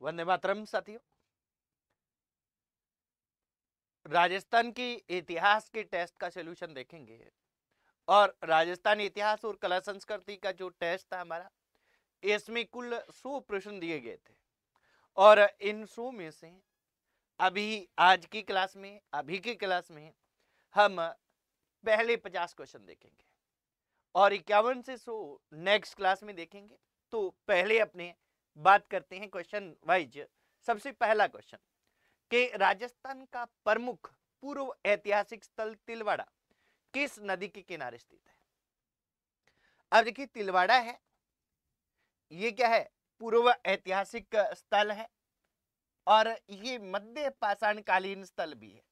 वंदे मातरम साथियों। राजस्थान की इतिहास के टेस्ट का सॉल्यूशन देखेंगे और राजस्थान इतिहास और कला संस्कृति का जो टेस्ट था हमारा, इसमें कुल 100 प्रश्न दिए गए थे और इन 100 में से अभी की क्लास में हम पहले 50 क्वेश्चन देखेंगे और 51 से 100 नेक्स्ट क्लास में देखेंगे। तो पहले अपने बात करते हैं क्वेश्चन वाइज। सबसे पहला क्वेश्चन कि राजस्थान का प्रमुख पूर्व ऐतिहासिक स्थल तिलवाड़ा किस नदी के किनारे स्थित है? अब देखिए, तिलवाड़ा है, ये क्या है? पूर्व ऐतिहासिक स्थल है और ये मध्य पाषाण कालीन स्थल भी है,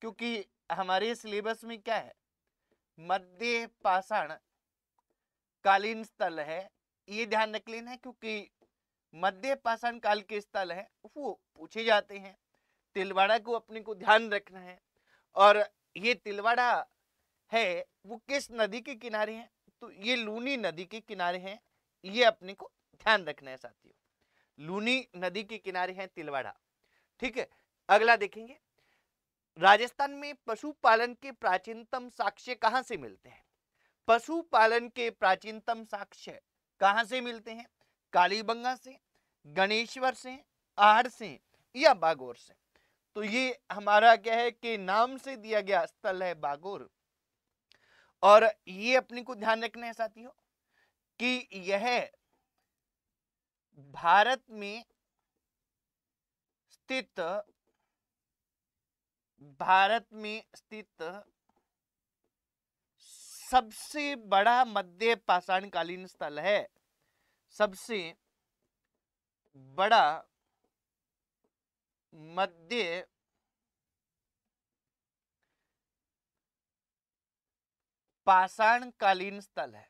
क्योंकि हमारे सिलेबस में क्या है, मध्य पाषाण कालीन स्थल है। ये ध्यान रख लेना है, क्योंकि मध्य पाषाण काल के स्थल है वो पूछे जाते हैं। तिलवाड़ा को अपने को ध्यान रखना है। और ये तिलवाड़ा है वो किस नदी के किनारे है? तो ये लूनी नदी के किनारे है, ये अपने को ध्यान रखना है साथियों। लूनी नदी के किनारे है तिलवाड़ा। ठीक है, अगला देखेंगे। राजस्थान में पशुपालन के प्राचीनतम साक्ष्य कहां से मिलते हैं? पशुपालन के प्राचीनतम साक्ष्य कहां से मिलते हैं? कालीबंगा से, गणेश्वर से, आहड़ से या बागोर से? तो ये हमारा क्या है कि नाम से दिया गया स्थल है बागोर। और ये अपने को ध्यान रखना है साथियों कि यह भारत में स्थित सबसे बड़ा मध्य पाषाणकालीन स्थल है। सबसे बड़ा मध्य पाषाणकालीन स्थल है।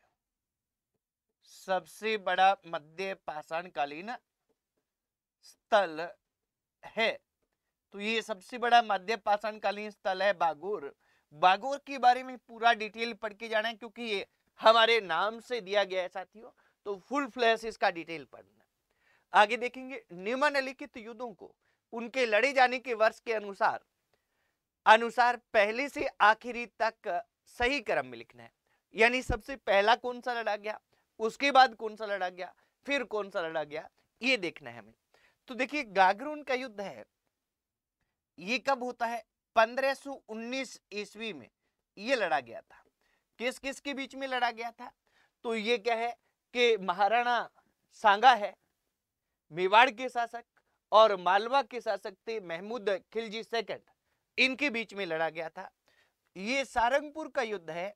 सबसे बड़ा मध्य पाषाणकालीन स्थल है। तो ये सबसे बड़ा मध्य पाषाणकालीन स्थल है बागोर। बागोर के बारे में पूरा डिटेल पढ़ के जाना है, क्योंकि ये हमारे नाम से दिया गया है साथियों। तो फुल फ्लैश इसका डिटेल पढ़ना। आगे देखेंगे, निम्नलिखित युद्धों को उनके लड़े जाने के वर्ष के अनुसार पहले से आखिरी तक सही क्रम में लिखना है। यानी सबसे पहला कौन सा लड़ा गया, उसके बाद कौन सा लड़ा गया, फिर कौन सा लड़ा गया, ये देखना है हमें। तो देखिए, गागरून का युद्ध है, ये कब होता है? 1519 ईस्वी में ये लड़ा गया था। किस किस के बीच में लड़ा गया था? तो ये क्या है कि महाराणा सांगा है, मेवाड़ के शासक, और मालवा के शासक थे महमूद खिलजी सेकंड, इनके बीच में लड़ा गया था। ये सारंगपुर का युद्ध है,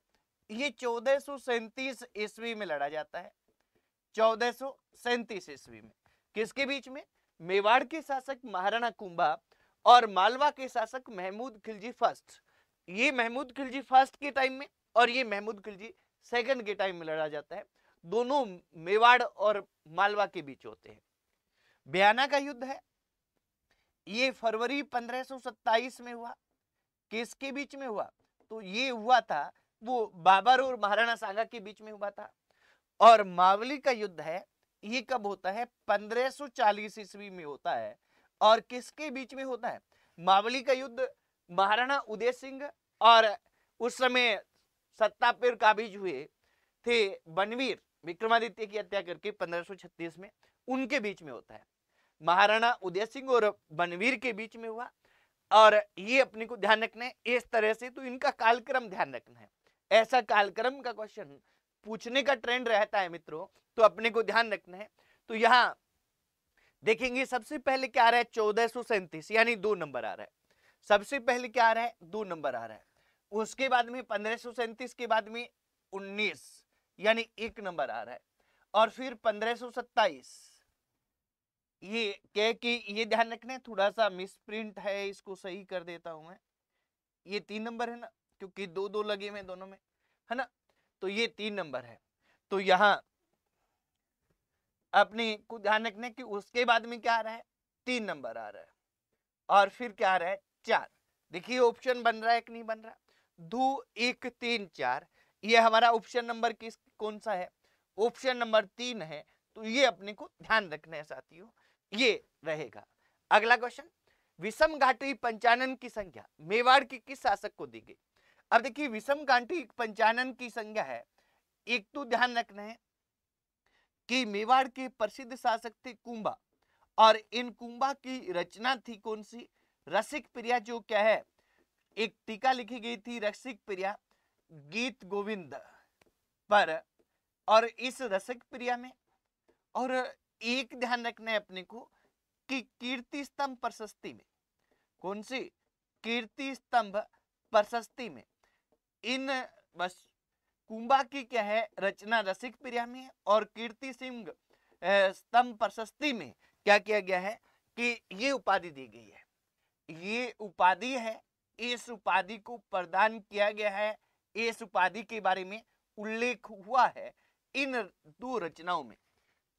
ये 1437 ईस्वी में लड़ा जाता है। 1437 ईस्वी में किसके बीच में? मेवाड़ के शासक महाराणा कुंभा और मालवा के शासक महमूद खिलजी फर्स्ट। ये महमूद खिलजी फर्स्ट के टाइम में और ये महमूद खिलजी सेकंड के टाइम में लड़ा जाता है। दोनों मेवाड़ और मालवा के बीच होते हैं। बयाना का युद्ध है, ये फरवरी 1527 में हुआ। किसके बीच में हुआ? तो ये हुआ था वो बाबर और महाराणा सांगा के बीच में हुआ था। और मावली का युद्ध है, ये कब होता है? 1540 ईस्वी में होता है। और किसके बीच में होता है? मावली का युद्ध महाराणा उदय सिंह और उस समय सत्ता पर काबिज हुए थे बनवीर, विक्रमादित्य की हत्या करके 1536 में, उनके बीच में होता है। महाराणा उदय सिंह और बनवीर के बीच में हुआ। और ये अपने को ध्यान रखना है इस तरह से। तो इनका कालक्रम ध्यान रखना है। ऐसा कालक्रम का क्वेश्चन पूछने का ट्रेंड रहता है मित्रों, तो अपने को ध्यान रखना है। तो यहां देखेंगे, सबसे पहले क्या आ रहा है? 1437, यानी 2 नंबर आ रहा है। सबसे पहले क्या आ रहा है? 2 नंबर आ रहा है। उसके बाद में 1537 के बाद में 19, यानी 1 नंबर आ रहा है। और फिर 1527, ये क्या कि ये ध्यान रखना है, थोड़ा सा मिसप्रिंट है, इसको सही कर देता हूं मैं। ये 3 नंबर है ना, क्योंकि 2-2 लगे हुए दोनों में, है ना? तो ये 3 नंबर है। तो यहां अपने को ध्यान रखना है कि उसके बाद में क्या आ रहा है? 3 नंबर आ रहा है। और फिर क्या आ रहा है? 4। देखिए ऑप्शन बन रहा है कि नहीं बन रहा? 2 1 3 4, ये हमारा ऑप्शन नंबर कौन सा है? ऑप्शन नंबर 3 है। तो ये अपने को ध्यान रखना है साथियों, ये रहेगा। अगला क्वेश्चन, विषम घाटी पंचानन की संख्या मेवाड़ के किस शासक को दी गई? अब देखिए विषम घाटी पंचानन की संख्या है, एक तो ध्यान रखना है कि मेवाड़ के प्रसिद्ध शासक थे कुंभा, और इन कुंभा की रचना थी कौन सी? रसिक प्रिया, जो क्या है एक टीका लिखी गई थी रसिक प्रिया गीत गोविंद पर। और इस रसिक प्रिया में और एक ध्यान रखना है अपने को कि कीर्ति स्तंभ प्रशस्ति में, कौन सी? कीर्ति स्तंभ प्रशस्ति में इन बस कुंभा की क्या है रचना रसिक प्रिया में, और कीर्ति सिंह स्तंभ प्रशस्ति में क्या किया गया है कि ये उपाधि दी गई है। ये उपाधि है, इस उपाधि को प्रदान किया गया है, इस उपाधि के बारे में उल्लेख हुआ है इन दो रचनाओं में,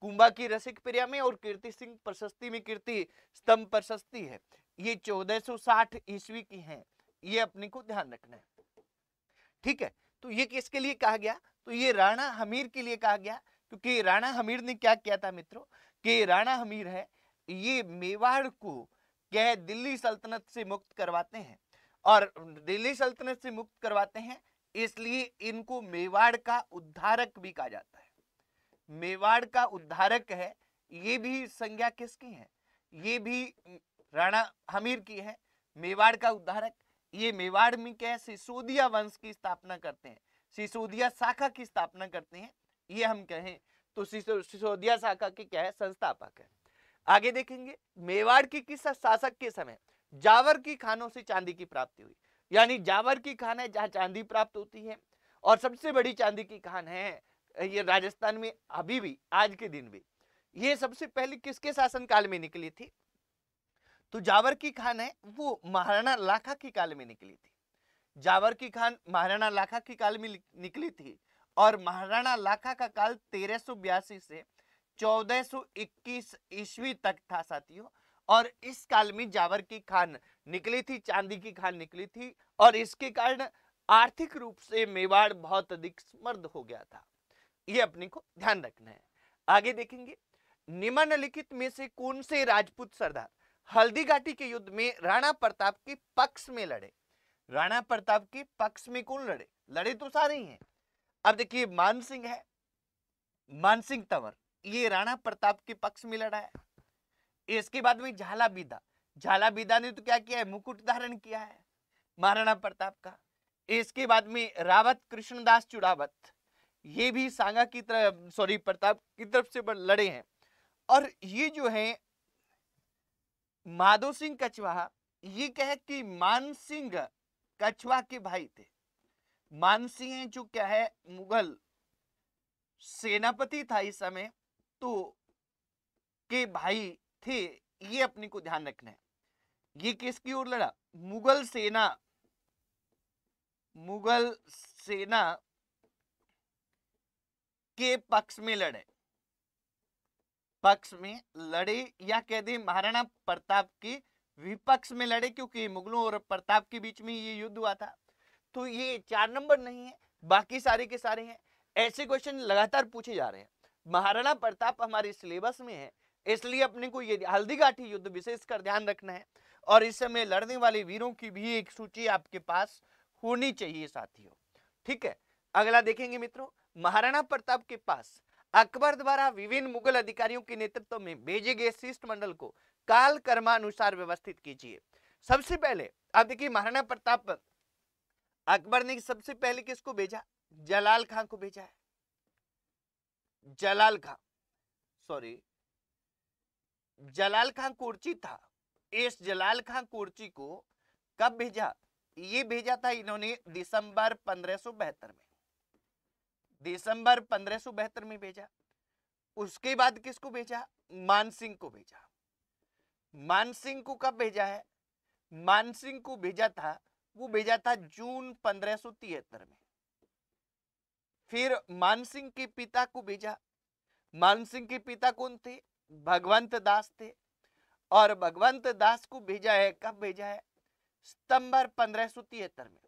कुंभा की रसिक प्रिया में और कीर्ति सिंह प्रशस्ति में, कीर्ति स्तंभ प्रशस्ति है। ये 1460 ईस्वी की है, ये अपने को ध्यान रखना है। ठीक है, तो ये किसके लिए कहा गया? तो ये राणा हमीर के लिए कहा गया, क्योंकि राणा हमीर ने क्या किया था मित्रों कि राणा हमीर है ये मेवाड़ को क्या है दिल्ली सल्तनत से मुक्त करवाते हैं, और दिल्ली सल्तनत से मुक्त करवाते हैं इसलिए इनको मेवाड़ का उद्धारक भी कहा जाता है। मेवाड़ का उद्धारक है, ये भी संज्ञा किसकी है? ये भी राणा हमीर की है। मेवाड़ का उद्धारक, ये मेवाड़ में क्या है सिसोदिया वंश की स्थापना करते हैं, सिसोदिया शाखा की स्थापना करते हैं, ये हम कहें तो सिसोदिया शाखा के क्या है संस्थापक है। आगे देखेंगे, मेवाड़ की किस शासक के समय जावर की खानों से चांदी की प्राप्ति हुई? यानी जावर की खान है जहां चांदी प्राप्त होती है, और सबसे बड़ी चांदी की खान है ये राजस्थान में अभी भी आज के दिन भी। ये सबसे पहले किसके शासन काल में निकली थी? तो जावर की खान है वो महाराणा लाखा के काल में निकली थी। जावर की खान महाराणा लाखा के काल में निकली थी, और महाराणा लाखा का काल 1382 से 1421 ईस्वी तक था साथियों। और इस काल में जावर की खान निकली थी, चांदी की खान निकली थी, और इसके कारण आर्थिक रूप से मेवाड़ बहुत अधिक समृद्ध हो गया था। ये अपने को ध्यान रखना है। आगे देखेंगे, निम्नलिखित में से कौन से राजपूत सरदार हल्दी घाटी के युद्ध में राणा प्रताप के पक्ष में लड़े? राणा प्रताप के पक्ष में कौन लड़े? लड़े तो सारे ही हैं। अब देखिए मानसिंह है, मानसिंह तंवर, ये राणा प्रताप के पक्ष में लड़ा है। इसके बाद में झाला बीदा, झाला बीदा ने तो क्या किया है मुकुट धारण किया है महाराणा प्रताप का। इसके बाद में रावत कृष्णदास चुड़ावत, ये भी सांगा की तरफ सॉरी प्रताप की तरफ से लड़े हैं। और ये जो है माधो सिंह कछवाहा, ये कहे कि मान सिंह कछवा के भाई थे। मान सिंह जो क्या है मुगल सेनापति था इस समय, तो के भाई थे, ये अपने को ध्यान रखना है। ये किसकी ओर लड़ा? मुगल सेना के पक्ष में लड़े, पक्ष में लड़े, या कह दे महाराणा प्रताप के विपक्ष में लड़े, क्योंकि मुगलों और प्रताप के बीच में ये युद्ध हुआ था। तो ये 4 नंबर नहीं है, बाकी सारे के सारे हैं। ऐसे क्वेश्चन लगातार पूछे जा रहे हैं। महाराणा प्रताप हमारे सिलेबस में है, इसलिए अपने को ये हल्दी घाटी युद्ध विशेषकर ध्यान रखना है, और इस समय लड़ने वाले वीरों की भी एक सूची आपके पास होनी चाहिए साथियों। ठीक है, अगला देखेंगे मित्रों, महाराणा प्रताप के पास अकबर द्वारा विभिन्न मुगल अधिकारियों के नेतृत्व में भेजे गए शिष्टमंडल को काल कर्मानुसार व्यवस्थित कीजिए। सबसे पहले आप देखिए महाराणा प्रताप, अकबर ने सबसे पहले किसको भेजा? जलाल खां को भेजा है। जलाल खां कोर्ची था। इस जलाल खां कोर्ची को कब भेजा? ये भेजा था इन्होंने दिसंबर 1572 में, दिसंबर 1572 में भेजा। उसके बाद किसको भेजा? मानसिंह को भेजा। मानसिंह को कब भेजा है? मानसिंह को भेजा था, वो भेजा था जून 1573 में। फिर मानसिंह के पिता को भेजा। मानसिंह के पिता कौन थे? भगवंत दास थे, और भगवंत दास को भेजा है, कब भेजा है? सितंबर 1573 में।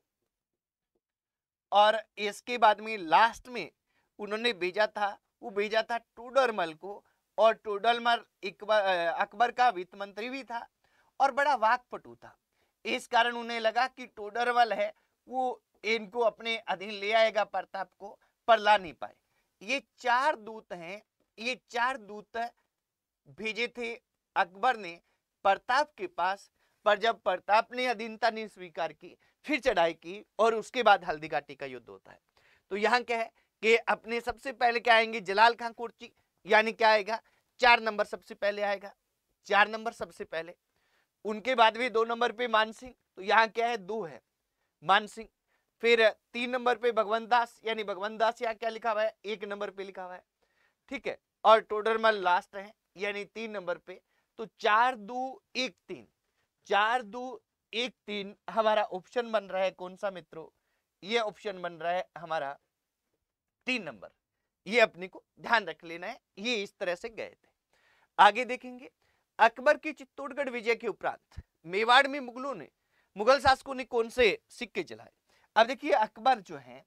और इसके बाद में लास्ट में उन्होंने भेजा था, वो भेजा था टोडरमल को और टोडरमल अकबर का वित्त मंत्री भी था और बड़ा वाकपटु था। इस कारण उन्हें लगा कि टोडरमल है वो इनको अपने अधीन ले आएगा प्रताप को, पर ला नहीं पाए। ये 4 दूत हैं, ये 4 दूत भेजे थे अकबर ने प्रताप के पास, पर जब प्रताप ने अधीनता नहीं स्वीकार की, फिर चढ़ाई की और उसके बाद हल्दी घाटी का युद्ध होता है। तो यहाँ क्या है कि अपने सबसे पहले क्या आएंगे, जलाल खां कोर्ची, यानी क्या आएगा 4 नंबर सबसे पहले आएगा, 4 नंबर सबसे पहले। उनके बाद भी 2 नंबर पे मानसिंह, तो यहाँ क्या है 2 है मानसिंह। फिर 3 नंबर पे भगवंत दास, यानी भगवंत दास यहाँ क्या लिखा हुआ है 1 नंबर पे लिखा हुआ है, ठीक है। और टोडरमल लास्ट है यानी 3 नंबर पे। तो 4 2 1 3, 4 2 1 3 हमारा ऑप्शन बन रहा है कौन सा मित्रों, ये ऑप्शन बन रहा है हमारा 3 नंबर। ये अपने को ध्यान रख लेना है, ये इस तरह से गए थे। आगे देखेंगे, अकबर की चित्तौड़गढ़ विजय के उपरांत मेवाड़ में मुगल शासकों ने कौन से सिक्के चलाए। अब देखिए अकबर जो है,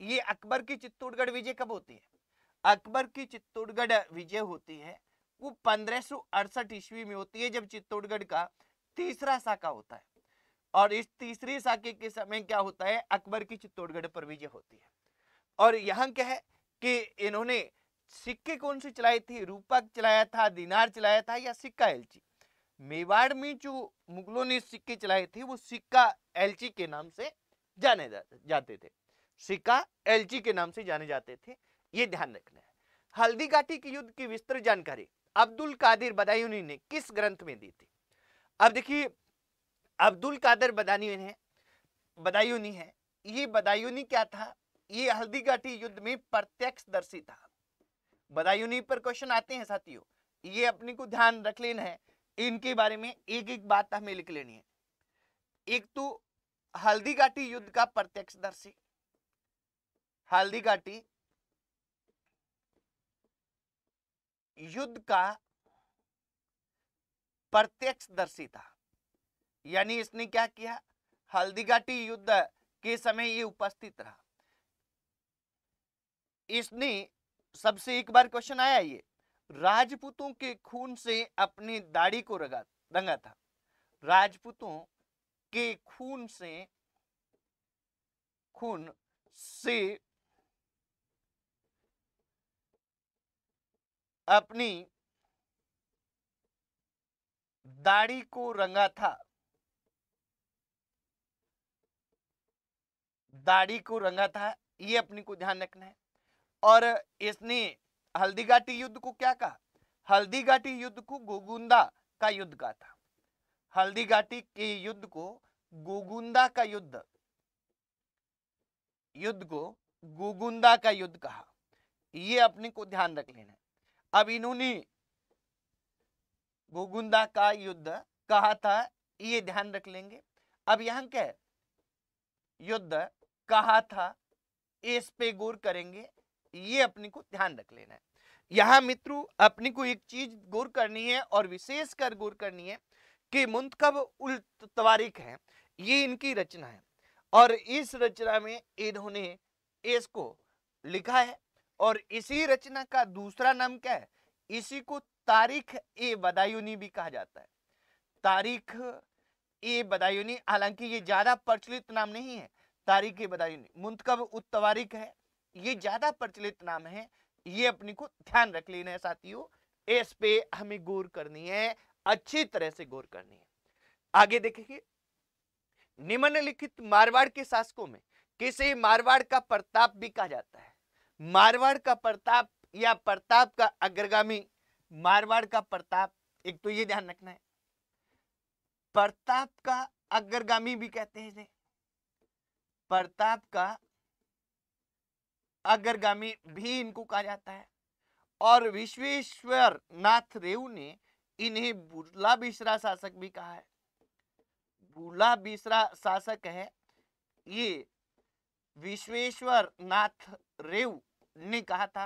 ये अकबर की चित्तौड़गढ़ विजय कब होती है, अकबर की चित्तौड़गढ़ विजय होती है वो 1568 ईस्वी में होती है, जब चित्तौड़गढ़ का तीसरा साका होता है। और इस तीसरे साके के समय क्या होता है, अकबर की चित्तौड़गढ़ पर विजय होती है। और यहाँ क्या है कि इन्होंने सिक्के कौन से चलाए थे, रूपक चलाया था, दिनार चलाया था या सिक्का एलची। मेवाड़ में जो मुगलों ने सिक्के चलाए थे वो सिक्का एलची के नाम से जाने जाते थे, सिक्का एलची के नाम से जाने जाते थे, ये ध्यान रखना है। हल्दी घाटी के युद्ध की विस्तृत जानकारी अब्दुल कादिर बदायूनी ने किस ग्रंथ में दी थी। अब देखिए अब्दुल कादिर बदायूनी है, ये बदायूनी क्या था, ये हल्दी घाटी युद्ध में प्रत्यक्षदर्शी था। बदायूनी पर क्वेश्चन आते हैं साथियों, ये अपने को ध्यान रख लेना है, इनके बारे में एक एक बात हमें लिख लेनी है। एक तो हल्दी घाटी युद्ध का प्रत्यक्षदर्शी, हल्दी घाटी युद्ध का प्रत्यक्षदर्शी था, यानी इसने क्या किया, हल्दी घाटी युद्ध के समय ये उपस्थित रहा। इसने सबसे एक बार क्वेश्चन आया, ये राजपूतों के खून से अपनी दाढ़ी को रंगा था, राजपूतों के खून से अपनी दाढ़ी को रंगा था, दाढ़ी को रंगा था, ये अपने को ध्यान रखना है। और इसने हल्दी घाटी युद्ध को क्या कहा, हल्दी घाटी युद्ध को गोगुंदा का युद्ध कहा था, हल्दी घाटी के युद्ध को गोगुंदा का युद्ध को गोगुंदा का युद्ध कहा, ये अपने को ध्यान रख लेना है। अब इन्होंने गोगुंदा का युद्ध कहा था, ये ध्यान रख लेंगे। अब यहां क्या है, युद्ध कहा था, इस पे गौर करेंगे, ये अपने को ध्यान रख लेना है। यहां मित्रों अपने को एक चीज गौर करनी है और विशेष कर गौर करनी है कि मुंतखब उल तवारीख है, ये इनकी रचना है और इस रचना में इन्होंने इसको लिखा है और इसी रचना का दूसरा नाम क्या है, इसी को तारीख ए बदायूनी भी कहा जाता है, तारीख ए बदायूनी। हालांकि ये ज्यादा प्रचलित नाम नहीं है, तारीख ए बदायूनी, मुंतखब उत तवारीख है, ये ज्यादा प्रचलित नाम है, ये अपने को ध्यान रख लेना है साथियों, इस पे हमें गौर करनी है, अच्छी तरह से गौर करनी है। आगे देखेंगे, निम्नलिखित मारवाड़ के शासकों में किसे मारवाड़ का प्रताप भी कहा जाता है। मारवाड़ का प्रताप या प्रताप का अग्रगामी, मारवाड़ का प्रताप, एक तो ये ध्यान रखना है, प्रताप का अग्रगामी भी कहते हैं इसे, प्रताप का अग्रगामी भी इनको कहा जाता है। और विश्वेश्वर नाथ रेऊ ने इन्हें भूला बिसरा शासक भी कहा है, भूला बिसरा शासक है ये विश्वेश्वर नाथ रेऊ ने कहा था,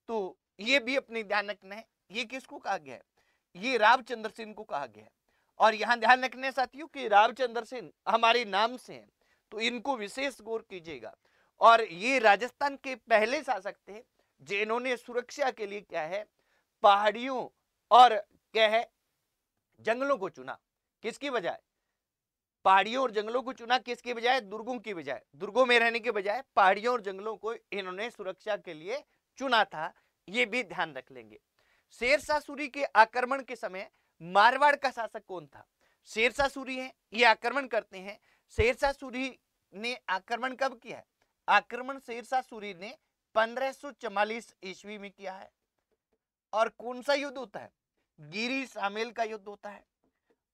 तो ये भी अपने ध्यान रखना है। ये किसको कहा गया है, ये रावचंद्र सिंह को कहा गया है। और यहां ध्यान रखना है साथियों कि रावचंद्र सिंह हमारे नाम से हैं, तो इनको विशेष गौर कीजिएगा। और ये राजस्थान के पहले शासक थे जिन्होंने सुरक्षा के लिए क्या है, पहाड़ियों और क्या है जंगलों को चुना। किसकी बजाय? पहाड़ियों और जंगलों को चुना। किसके बजाय? दुर्गों की बजाय। दुर्गों में रहने के बजाय पहाड़ियों और जंगलों को इन्होंने सुरक्षा के लिए चुना था। ये भी ध्यान रख लेंगे। शेरशाह सूरी के आक्रमण के समय मारवाड़ का शासक कौन था? शेरशाह सूरी है, ये आक्रमण करते हैं। शेरशाह सूरी ने आक्रमण कब किया है? आक्रमण शेरशाह सूरी ने 1544 ईस्वी में किया है। और कौन सा युद्ध होता है? गिरी सामेल का युद्ध होता है।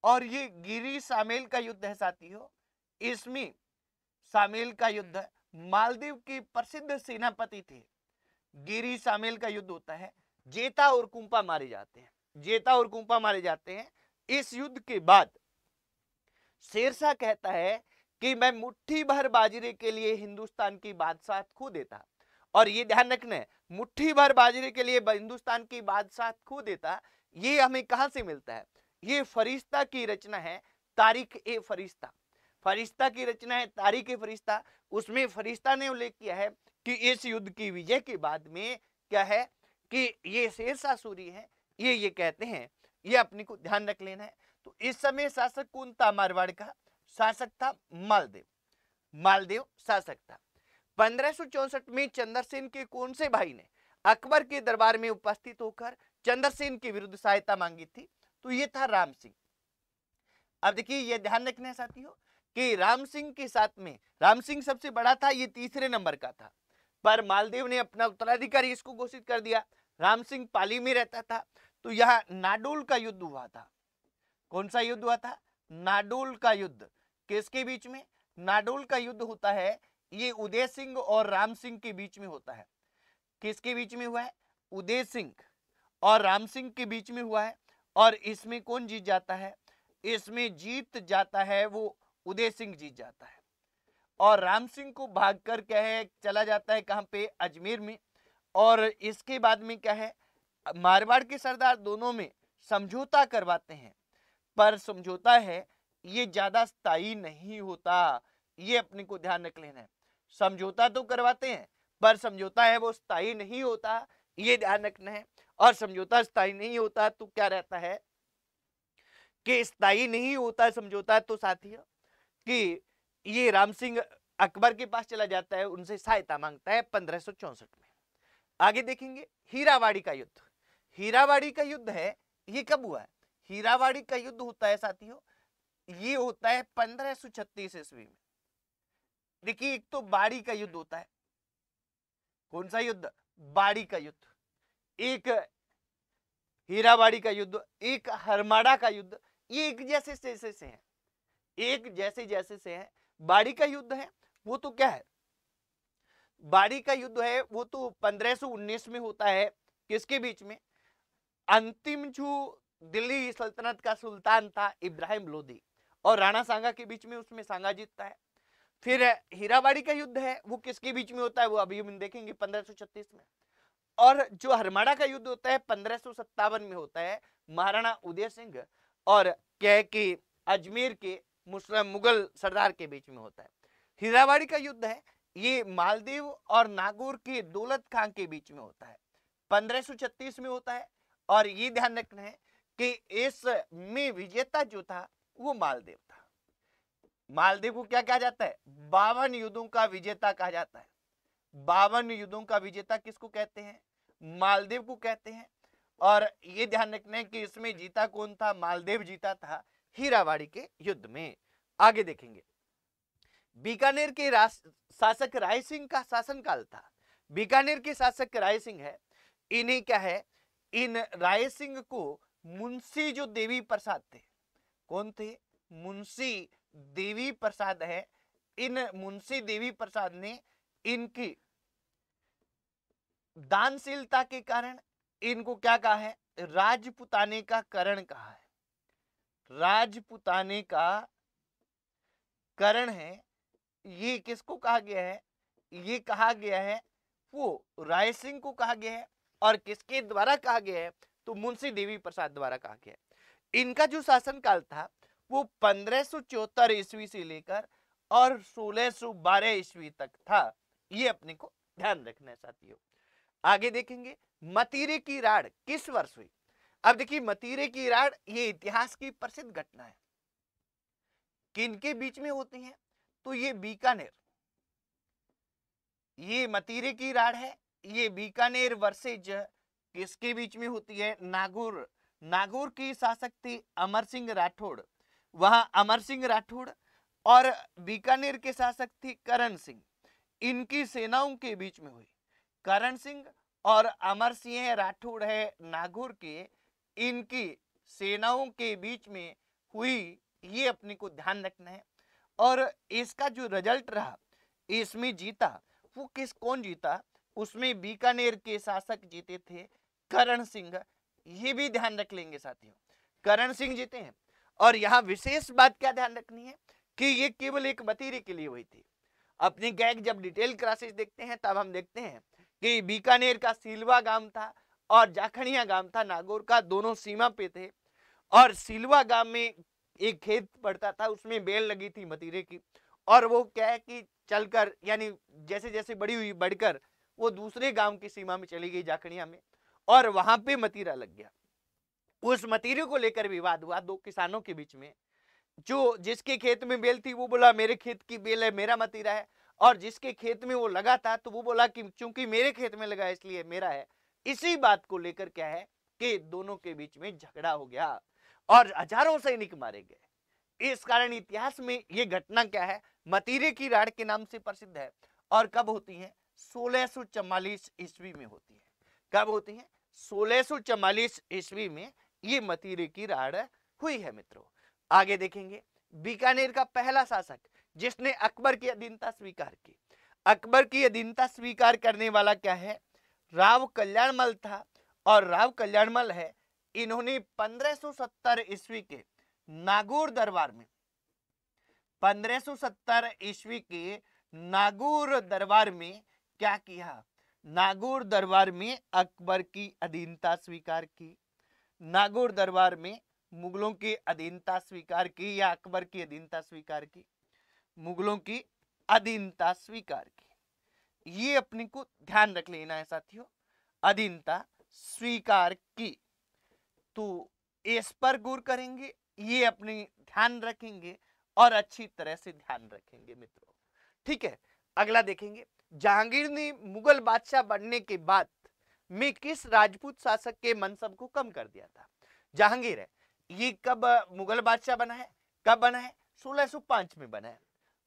और ये गिरी सामेल का युद्ध है साथियों। इसमें सामेल का युद्ध मालदीव के प्रसिद्ध सेनापति थे। गिरी सामेल का युद्ध होता है। जेता और कुंपा मारे जाते हैं। जेता और कुंपा मारे जाते हैं। इस युद्ध के बाद शेरशाह कहता है कि मैं मुट्ठी भर बाजरे के लिए हिंदुस्तान की बादशाह खो देता। और ये ध्यान रखना है, मुट्ठी भर बाजरे के लिए हिंदुस्तान की बादशाह खो देता। ये हमें कहां से मिलता है? ये फरिश्ता की रचना है, तारीख ए फरिश्ता। फरिश्ता की रचना है तारीख ए फरिश्ता। उसमें फरिश्ता ने उल्लेख किया है कि इस युद्ध की विजय के बाद में क्या है कि ये शेरशाह सूरी है, ये कहते हैं। ये अपने को ध्यान रख लेना है। तो इस समय शासक कौन था? मारवाड़ का शासक था मालदेव। मालदेव शासक था। 1564 में चंद्रसेन के कौन से भाई ने अकबर के दरबार में उपस्थित होकर चंद्रसेन के विरुद्ध सहायता मांगी थी? तो ये था राम सिंह। अब देखिए ये ध्यान रखना है साथियों कि राम सिंह के साथ में, राम सिंह सबसे बड़ा था, ये तीसरे नंबर का था, पर मालदेव ने अपना उत्तराधिकारी इसको घोषित कर दिया। राम सिंह पाली में रहता था। तो यह नाडोल का युद्ध हुआ था। कौन सा युद्ध हुआ था? नाडोल का युद्ध। किसके बीच में? नाडोल का युद्ध होता है, ये उदय सिंह और राम सिंह के बीच में होता है। किसके बीच में हुआ है? उदय सिंह और राम सिंह के बीच में हुआ है। और इसमें कौन जीत जाता है? इसमें जीत जाता है वो उदय सिंह जीत जाता है। और राम सिंह को भागकर क्या है चला जाता है कहां पे? अजमेर में। और इसके बाद में क्या है, मारवाड़ के सरदार दोनों में समझौता करवाते हैं, पर समझौता है ये ज्यादा स्थायी नहीं होता। ये अपने को ध्यान रख लेना है। समझौता तो करवाते हैं पर समझौता है वो स्थायी नहीं होता, ये ध्यान रखना है। और समझौता स्थायी नहीं होता तो क्या रहता है कि स्थायी नहीं होता समझौता, तो साथियों कि ये राम सिंह अकबर के पास चला जाता है, उनसे सहायता मांगता है 1564 में। आगे देखेंगे हीरावाड़ी का युद्ध। हीरावाड़ी का युद्ध है, ये कब हुआ है? हीरावाड़ी का युद्ध होता है साथियों, ये होता है 1536 ईस्वी में। देखिए एक तो बाड़ी का युद्ध होता है। कौन सा युद्ध? बाड़ी का युद्ध। एक हीरावाड़ी का युद्ध, एक हरमाड़ा का युद्ध। ये एक जैसे जैसे से है, एक जैसे जैसे से है। बाड़ी का युद्ध है वो तो क्या है? बाड़ी का युद्ध है वो तो 1519 में होता है। किसके बीच में? अंतिम जो दिल्ली सल्तनत का सुल्तान था इब्राहिम लोदी और राणा सांगा के बीच में, उसमें सांगा जीतता है। फिर हीरावाड़ी का युद्ध है वो किसके बीच में होता है? वो अभी हम देखेंगे 1536 में। और जो हरमाड़ा का युद्ध होता है 1557 में होता है, महाराणा उदय सिंह और क्या है कि अजमेर के मुगल सरदार के बीच में होता है। हीरावाड़ी का युद्ध है ये मालदीव और नागौर के दौलत खां के बीच में होता है, 1536 में होता है। और ये ध्यान रखना है कि इस में विजेता जो था वो मालदेव था। मालदेव को क्या कहा जाता है? 52 युद्धों का विजेता कहा जाता है। 52 युद्धों का विजेता किसको कहते हैं? मालदेव को कहते हैं। और ये ध्यान रखना है कि इसमें जीता कौन था? मालदेव जीता था हीरावाड़ी के युद्ध में। आगे देखेंगे बीकानेर के शासक राय सिंह का शासनकाल था। बीकानेर के शासक राय सिंह है, इन्हें क्या है, इन राय सिंह को मुंशी जो देवी प्रसाद थे, कौन थे? मुंशी देवी प्रसाद है। इन मुंशी देवी प्रसाद ने इनकी दानशीलता के कारण इनको क्या कहा है? राजपुताने का करण कहा है। राजपुताने का करण है, ये किसको कहा गया है? ये कहा गया है वो राय सिंह को कहा गया है। और किसके द्वारा कहा गया है? तो मुंशी देवी प्रसाद द्वारा कहा गया है। इनका जो शासनकाल था वो 1574 ईस्वी से लेकर और 1612 ईस्वी तक था। ये अपने को ध्यान रखना है साथियों। आगे देखेंगे मतीरे की राड़ किस वर्ष हुई। अब देखिए मतीरे की राड़ ये इतिहास की प्रसिद्ध घटना है, किनके बीच में होती है, तो ये बीकानेर, ये मतीरे की राड़ है, ये बीकानेर वर्सेज किसके बीच में होती है, नागौर। नागौर की शासक थी अमर सिंह राठौड़, वहां अमर सिंह राठौड़ और बीकानेर के शासक थी करण सिंह, इनकी सेनाओं के बीच में हुई। करण सिंह और अमर सिंह राठौड़ है नागौर के, इनकी सेनाओं के बीच में हुई, ये अपने को ध्यान रखना है। और इसका जो रिजल्ट रहा, इसमें जीता वो कौन जीता, उसमें बीकानेर के शासक जीते थे करण सिंह, ये भी ध्यान रख लेंगे साथियों, करण सिंह जीते हैं। और यहाँ विशेष बात क्या ध्यान रखनी है कि ये केवल एक मतीरे के लिए हुई थी। अपनी गैग जब डिटेल क्लासेस देखते हैं तब हम देखते हैं कि बीकानेर का सिलवा गांव था और जाखड़िया गांव था नागौर का, दोनों सीमा पे थे। और सिलवा गांव में एक खेत पड़ता था, उसमें बेल लगी थी मतीरे की, और वो क्या है कि चलकर यानी जैसे जैसे बड़ी हुई बढ़कर वो दूसरे गांव की सीमा में चली गई जाखड़िया में, और वहां पे मतीरा लग गया। उस मतीरे को लेकर विवाद हुआ दो किसानों के बीच में, जो जिसके खेत में बेल थी वो बोला मेरे खेत की बेल है, मेरा मतीरा है, और जिसके खेत में वो लगा था तो वो बोला कि चूंकि मेरे खेत में लगा इसलिए मेरा है। इसी बात को लेकर क्या है कि दोनों के बीच में झगड़ा हो गया और हजारों सैनिक मारे गए। इस कारण इतिहास में ये घटना क्या है, मतीरे की राड़ के नाम से प्रसिद्ध है। और कब होती है, 1644 ईस्वी में होती है। कब होती है, 1644 ईस्वी में ये मतीरे की राड़ हुई है मित्रों। आगे देखेंगे बीकानेर का पहला शासक जिसने अकबर की अधीनता स्वीकार की। अकबर की अधीनता स्वीकार करने वाला क्या है, राव कल्याणमल था। और राव कल्याणमल है, इन्होंने 1570 ईस्वी के नागौर दरबार में, 1570 ईस्वी के नागौर दरबार में क्या किया, नागौर दरबार में अकबर की अधीनता स्वीकार की। नागौर दरबार में मुगलों की अधीनता स्वीकार की या अकबर की अधीनता स्वीकार की, मुगलों की अधीनता स्वीकार की। ये अपने को ध्यान रख लेना है साथियों, अधीनता स्वीकार की, तो इस पर गौर करेंगे, ये अपने ध्यान रखेंगे और अच्छी तरह से ध्यान रखेंगे मित्रों। ठीक है, अगला देखेंगे जहांगीर ने मुगल बादशाह बनने के बाद में किस राजपूत शासक के मनसब को कम कर दिया था। जहांगीर है, ये कब मुगल बादशाह बना है, कब बना है, 1605 में बना है।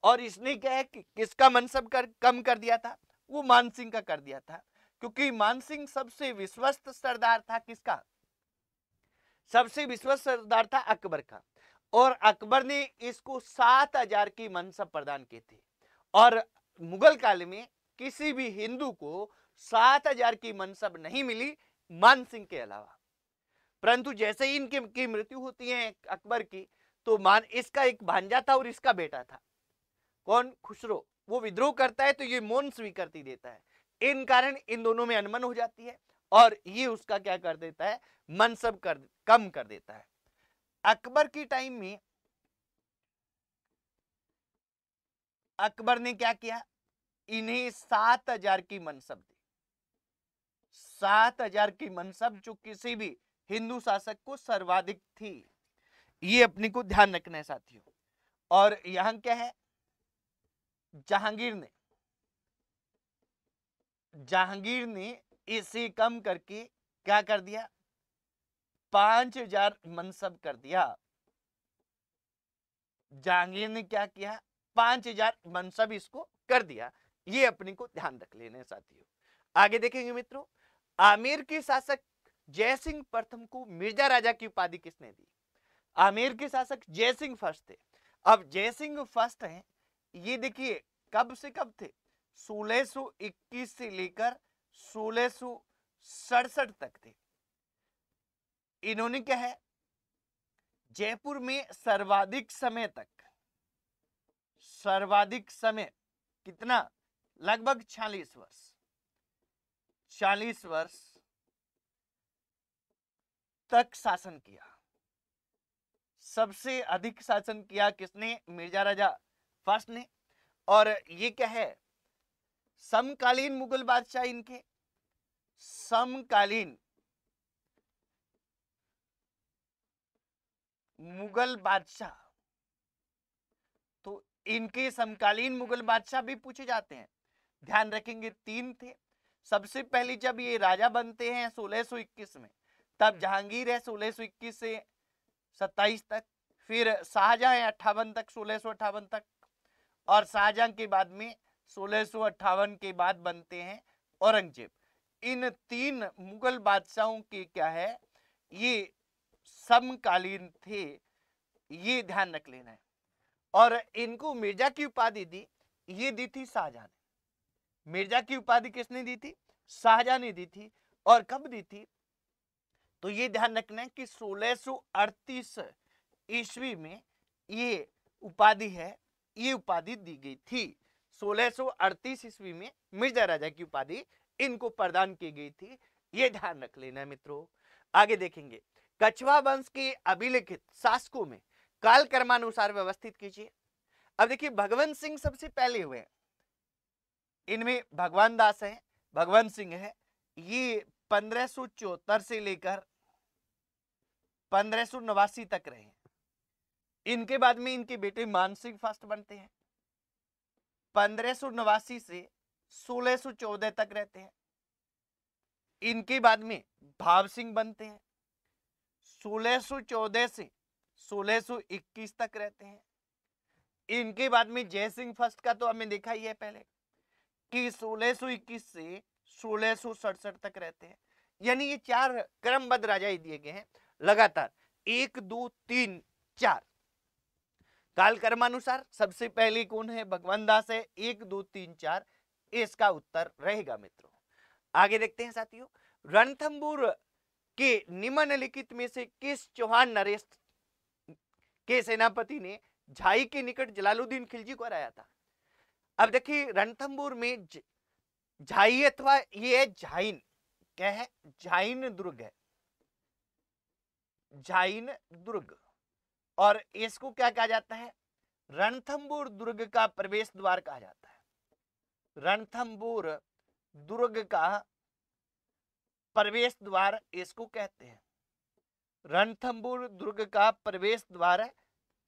और इसने क्या है कि किसका मनसब कम कर दिया था, वो मानसिंह का कर दिया था, क्योंकि मानसिंह सबसे विश्वस्त सरदार था। किसका, सबसे विश्वस्त सरदार था अकबर का। और अकबर ने इसको 7000 की मनसब प्रदान की थी। और मुगल काल में किसी भी हिंदू को 7000 की मनसब नहीं मिली मानसिंह के अलावा। परंतु जैसे ही इनकी मृत्यु होती है अकबर की, तो इसका एक भांजा था और इसका बेटा था, कौन, खुसरो, वो विद्रोह करता है तो ये मौन स्वीकृति देता है। इन कारण इन दोनों में अनबन हो जाती है और ये उसका क्या कर देता है, मनसब कम कर देता है। अकबर की टाइम में अकबर ने क्या किया, इन्हें 7000 की मनसब दी, 7000 की मनसब, जो किसी भी हिंदू शासक को सर्वाधिक थी। ये अपने को ध्यान रखना है साथियों। और यहां क्या है, जहांगीर ने इसे कम करके क्या कर दिया, 5000 मनसब कर दिया। जहांगीर ने क्या किया, 5000 मनसब इसको कर दिया। ये अपने को ध्यान रख लेना है साथियों। आगे देखेंगे मित्रों, आमेर के शासक जयसिंह प्रथम को मिर्जा राजा की उपाधि किसने दी। आमेर के शासक जयसिंह फर्स्ट थे। अब जयसिंह फर्स्ट हैं, ये देखिए कब से कब थे, 1621 से लेकर 1667 तक थे। इन्होंने क्या है, जयपुर में सर्वाधिक समय कितना, लगभग 40 वर्ष तक शासन किया। सबसे अधिक शासन किया किसने, मिर्जा राजा फर्स्ट ने। और ये क्या है, समकालीन मुगल बादशाह इनके समकालीन मुगल बादशाह, तो इनके समकालीन मुगल बादशाह भी पूछे जाते हैं। ध्यान रखेंगे 3 थे। सबसे पहले जब ये राजा बनते हैं 1621 में, तब जहांगीर है 1621 से 27 तक, फिर शाहजहां है 58 तक, 1658 तक, और शाहजहां के बाद में 1658 के बाद बनते हैं औरंगजेब। इन 3 मुगल बादशाहों के क्या है, ये समकालीन थे, ये ध्यान रख लेना है। और इनको मिर्जा की उपाधि दी, ये दी थी शाहजहां ने। मिर्जा की उपाधि किसने दी थी? शाहजहां ने दी थी। और कब दी थी? तो ये ध्यान रखना है कि 1638 ईस्वी में ये उपाधि है, ये उपाधि दी गई थी। 1638 ईस्वी में मिर्जा राजा की उपाधि इनको प्रदान की गई थी, ये ध्यान रख लेना है मित्रों। आगे देखेंगे, कछवा वंश के अभिलिखित शासकों में काल क्रमानुसार व्यवस्थित कीजिए। अब देखिए, भगवंत सिंह सबसे पहले हुए, इनमें भगवान दास है, भगवंत सिंह है, ये 1574 से लेकर 1589 तक रहे। इनके बाद में इनके बेटे मानसिंह फर्स्ट बनते हैं, 1589 से 1614 तक रहते हैं। इनके बाद में भाव सिंह बनते हैं, 1614 से 1621 तक रहते हैं। इनके बाद में जय सिंह फर्स्ट का तो हमें देखा ही है पहले कि 1621 से 1667 तक रहते हैं। यानी ये 4 क्रमबद्ध राजा ही दिए गए हैं लगातार, 1 2 3 4 काल कर्मानुसार। सबसे पहले कौन है? भगवान दास है, 1 2 3 4 इसका उत्तर रहेगा मित्रों। आगे देखते हैं साथियों, रणथंबोर के निम्नलिखित में से किस चौहान नरेश के सेनापति ने झाई के निकट जलालुद्दीन खिलजी को हराया था? अब देखिए, रणथंबोर में झाई अथवा ये है झाइन, क्या है? झाइन दुर्ग है, झाइन दुर्ग। और इसको क्या कहा जाता है? रणथंबोर दुर्ग का प्रवेश द्वार कहा जाता है। रणथंबोर दुर्ग का प्रवेश द्वार इसको कहते हैं। रणथंबोर दुर्ग का प्रवेश द्वार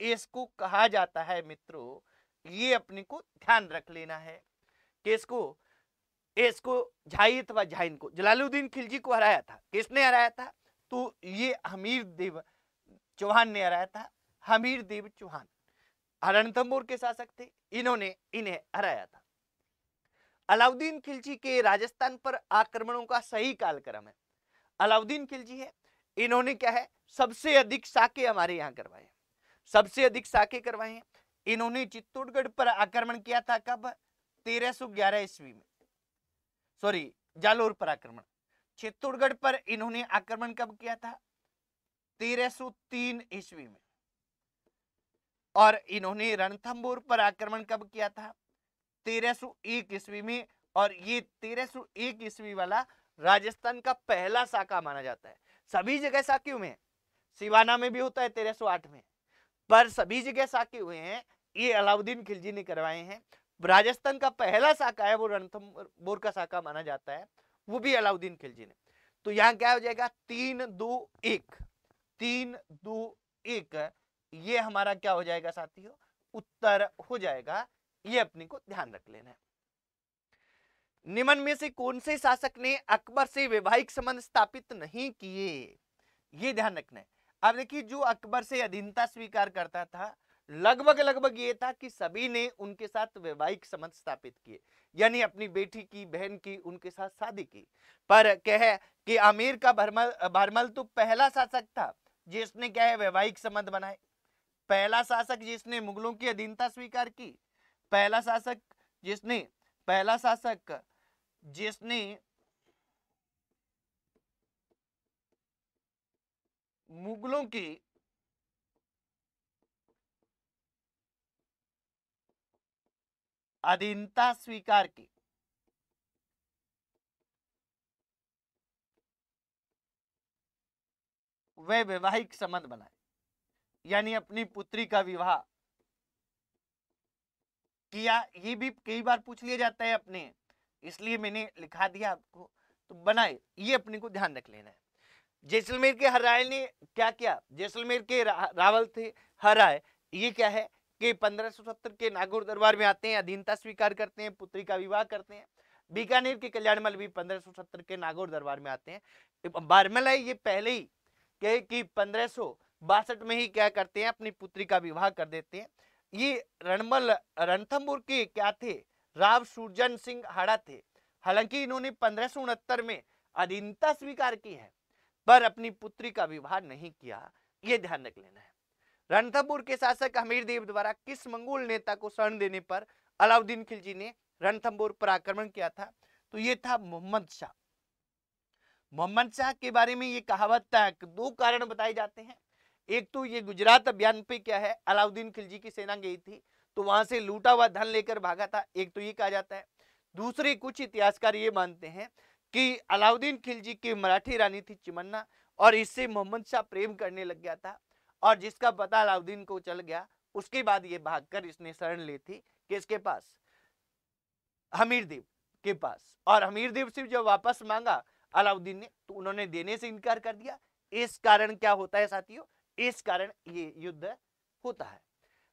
इसको कहा जाता है मित्रों। ये अपने को ध्यान रख लेना है कि इसको झाई अथवा झाइन को जलालुद्दीन खिलजी को हराया था। किसने हराया था? तो ये हमीर देव चौहान ने हराया था। हमीर देव चौहान रणथंबोर के शासक थे, इन्होंने इन्हें हराया था। अलाउद्दीन खिलजी के राजस्थान पर आक्रमणों का सही कालक्रम है। अलाउद्दीन खिलजी है, इन्होंने क्या है, सबसे अधिक साके हमारे यहाँ करवाए, सबसे अधिक साके करवाए हैं। इन्होंने चित्तौड़गढ़ पर आक्रमण किया था कब? 1311 ईस्वी में, सॉरी जालोर पर आक्रमण। चित्तौड़गढ़ पर इन्होंने आक्रमण कब किया था? 1303 ईस्वी में। और इन्होंने रणथंबोर पर आक्रमण कब किया था? 1301 ईस्वी में। और ये 1301 ईस्वी वाला राजस्थान का पहला साका माना जाता है। सभी जगह साके हुए हैं, सिवाना में भी होता है 1308 में, पर सभी जगह साके हुए हैं ये अलाउद्दीन खिलजी ने करवाए हैं। राजस्थान का पहला साका है वो रणथंबोर का साका माना जाता है, वो भी अलाउद्दीन खिलजी ने। तो यहाँ क्या हो जाएगा? 3-2-1, 3-2-1 ये हमारा क्या हो जाएगा साथियों? उत्तर हो जाएगा। ये अपने को ध्यान रख लेना है। निम्न में से कौन से शासक ने अकबर से वैवाहिक संबंध स्थापित नहीं किए? ये ध्यान रखना है। अब देखिए, जो अकबर से अधीनता स्वीकार करता था लगभग ये था कि सभी ने उनके साथ वैवाहिक संबंध स्थापित किए, यानी अपनी बेटी की, बहन की उनके साथ शादी की। पर क्या है कि आमेर का भरमल तो पहला शासक था जिसने क्या है वैवाहिक संबंध बनाए, पहला शासक जिसने मुगलों की अधीनता स्वीकार की, पहला शासक जिसने मुगलों की अधीनता स्वीकार की, वह वैवाहिक संबंध बनाए, यानी अपनी पुत्री का विवाह किया। ये भी कई बार पूछ लिया जाता है अपने, इसलिए मैंने लिखा दिया आपको। तो बनाए, ये अपने को ध्यान रख लेना है। जैसलमेर के हरराय ने क्या किया, जैसलमेर के रावल थे हरराय, ये क्या है कि 1570 के नागौर दरबार में आते हैं, अधीनता स्वीकार करते हैं, पुत्री का विवाह करते हैं। बीकानेर के कल्याणमल भी 1570 के नागौर दरबार में आते हैं। बारमल है ये पहले ही कहे कि 1562 में ही क्या करते हैं, अपनी पुत्री का विवाह कर देते हैं। ये रणमल रणथंभौर के क्या थे, राव सुरजन सिंह हाड़ा थे। हालांकि इन्होंने 1569 में अधीनता स्वीकार की है, पर अपनी पुत्री का विवाह नहीं किया, ये ध्यान रख लेना है। रणथंभौर के शासक हमीरदेव द्वारा किस मंगोल नेता को शरण देने पर अलाउद्दीन खिलजी ने रणथंभौर पर आक्रमण किया था, तो ये था मोहम्मद शाह। मोहम्मद शाह के बारे में ये कहावत दो कारण बताए जाते हैं। एक तो ये गुजरात अभियान पे क्या है, अलाउद्दीन खिलजी की सेना गई थी तो वहां से लूटा हुआ धन लेकर भागा था, एक तो ये कहा जाता है। दूसरे कुछ इतिहासकार ये मानते हैं कि अलाउद्दीन खिलजी की मराठी रानी थी चिमन्ना, और इससे मोहम्मद शाह प्रेम करने लग गया था, और जिसका पता अलाउद्दीन को चल गया, उसके बाद ये भागकर इसने शरण ली थी किसके पास, हमीरदेव के पास। और हमीरदेव से जब वापस मांगा अलाउद्दीन ने, तो उन्होंने देने से इनकार कर दिया। इस कारण क्या होता है साथियों, इस कारण ये युद्ध होता है।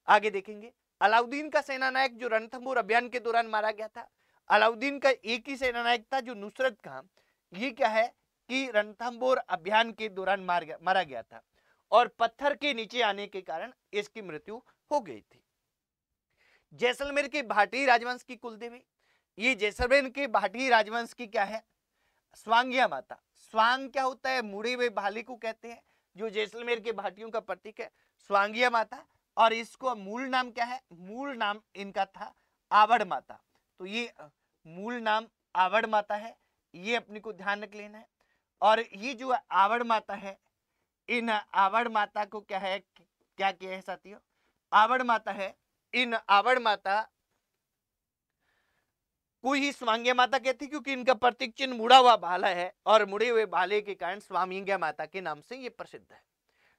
आगे देखेंगे, अलाउद्दीन का सेनानायक जो रणथंभौर अभियान के दौरान मारा गया था, अलाउद्दीन का एक ही सेनानायक था जो नुसरत खां, ये क्या है कि रणथंभौर अभियान के दौरान मारा गया था, और पत्थर के नीचे आने के कारण इसकी मृत्यु हो गई थी। जैसलमेर के भाटी राजवंश की कुलदेवी, ये जैसलमेर के भाटी राजवंश की क्या है, स्वांगिया माता। स्वांग क्या होता है, मुड़े हुए भाले को कहते हैं, जो जैसलमेर के भाटियों का प्रतीक है, स्वांगिया माता। और इसको मूल नाम क्या है, मूल नाम इनका था आवड़ माता। तो ये मूल नाम आवड़ माता है, ये अपने को ध्यान रख लेना है। और ये जो आवड़ माता है, इन आवड़ माता को क्या है, क्या किया है साथियों, आवड़ माता है, इन आवड़ माता को ही स्वांग्या माता कहती है, क्योंकि इनका प्रतीक चिन्ह मुड़ा हुआ भाला है, और मुड़े हुए भाले के कारण स्वामिंग्या माता के नाम से ये प्रसिद्ध है।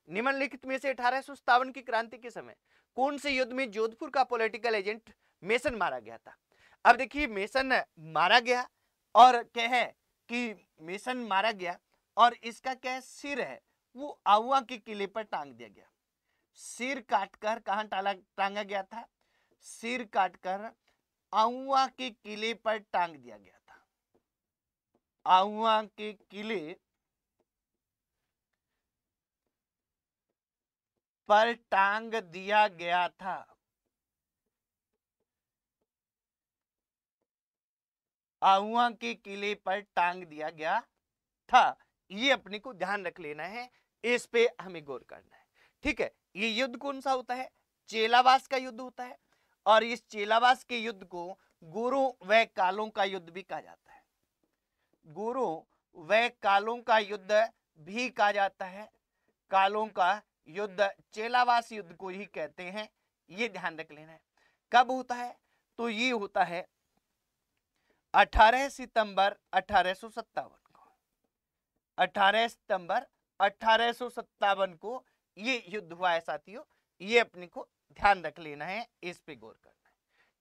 निम्नलिखित में से 1857 की क्रांति के समय कौन से युद्ध में जोधपुर का पॉलिटिकल एजेंट मेसन मारा गया था। अब देखिए, मेसन मारा गया, और क्या है कि मेसन मारा गया, और इसका क्या सिर है वो आउआ के किले पर टांग दिया गया। सिर काटकर कहां टांगा गया था, सिर काटकर आउआ के किले पर टांग दिया गया था। आउआ के किले पर टांग दिया गया था। आउआ के किले पर टांग दिया गया था, ये अपने को ध्यान रख लेना है, इस पे हमें गौर करना है। ठीक है, ये युद्ध कौन सा होता है, चेलावास का युद्ध होता है, और इस चेलावास के युद्ध को गोरों व कालों का युद्ध भी कहा जाता है। गोरों व कालों का युद्ध भी कहा जाता है। कालों का युद्ध चेलावास युद्ध को ही कहते हैं, ये ध्यान रख लेना है। कब होता है, तो ये होता है 18 सितंबर 1857 को। 18 सितंबर 1857 को ये युद्ध हुआ है साथियों, ये अपने को ध्यान रख लेना है, इस पे गौर करना है।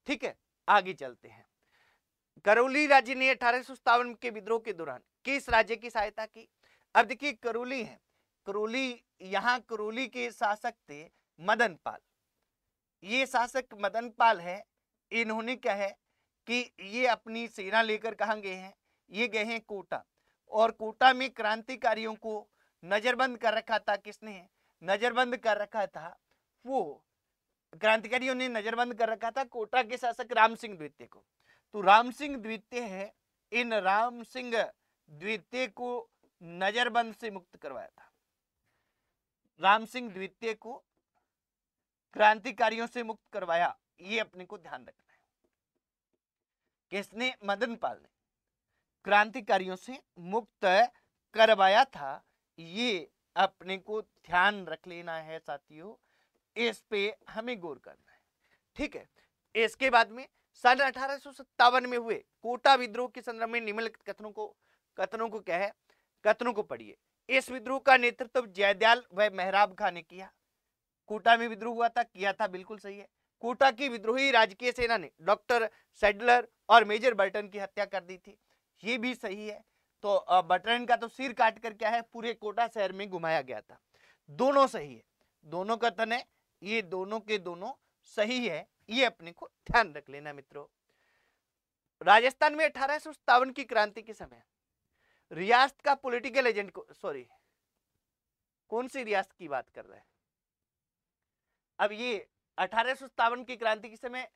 ठीक है, आगे चलते हैं। करौली राज्य ने 1857 के विद्रोह के दौरान किस राज्य की सहायता की। अब देखिए, करौली है, करौली, यहाँ करौली के शासक थे मदनपाल। ये शासक मदनपाल है, इन्होंने क्या है कि ये अपनी सेना लेकर कहां गए हैं, ये गए हैं कोटा, और कोटा में क्रांतिकारियों को नजरबंद कर रखा था। किसने नजरबंद कर रखा था, वो क्रांतिकारियों ने नजरबंद कर रखा था कोटा के शासक राम सिंह द्वितीय को। तो राम सिंह द्वितीय है, इन राम सिंह द्वितीय को नजरबंद से मुक्त करवाया था। राम सिंह द्वितीय को क्रांतिकारियों से मुक्त करवाया, ये अपने को ध्यान रखना है। किसने, मदनपाल ने क्रांतिकारियों से मुक्त करवाया था, ये अपने को ध्यान रख लेना है साथियों, इस पे हमें गौर करना है। ठीक है, इसके बाद में सन 1857 में हुए कोटा विद्रोह के संदर्भ में निम्नलिखित कथनों को क्या है, कथनों को पढ़िए। इस विद्रोह का नेतृत्व जयदयाल व मेहराब खां ने किया। कोटा में विद्रोह हुआ था, किया था, बिल्कुल सही है। कोटा की विद्रोही राजकीय सेना ने डॉक्टर सैडलर और मेजर बर्टन की हत्या कर दी थी, ये भी सही है। तो बटरन का तो सिर काट कर क्या है पूरे कोटा शहर में घुमाया गया था। दोनों सही है, दोनों कथन है, ये दोनों के दोनों सही है, ये अपने को ध्यान रख लेना मित्रों। राजस्थान में 1857 की क्रांति के समय रियासत का पॉलिटिकल एजेंट को, सॉरी कौन सी रियासत की बात कर रहे हैं, अब ये 1857 की क्रांति के समय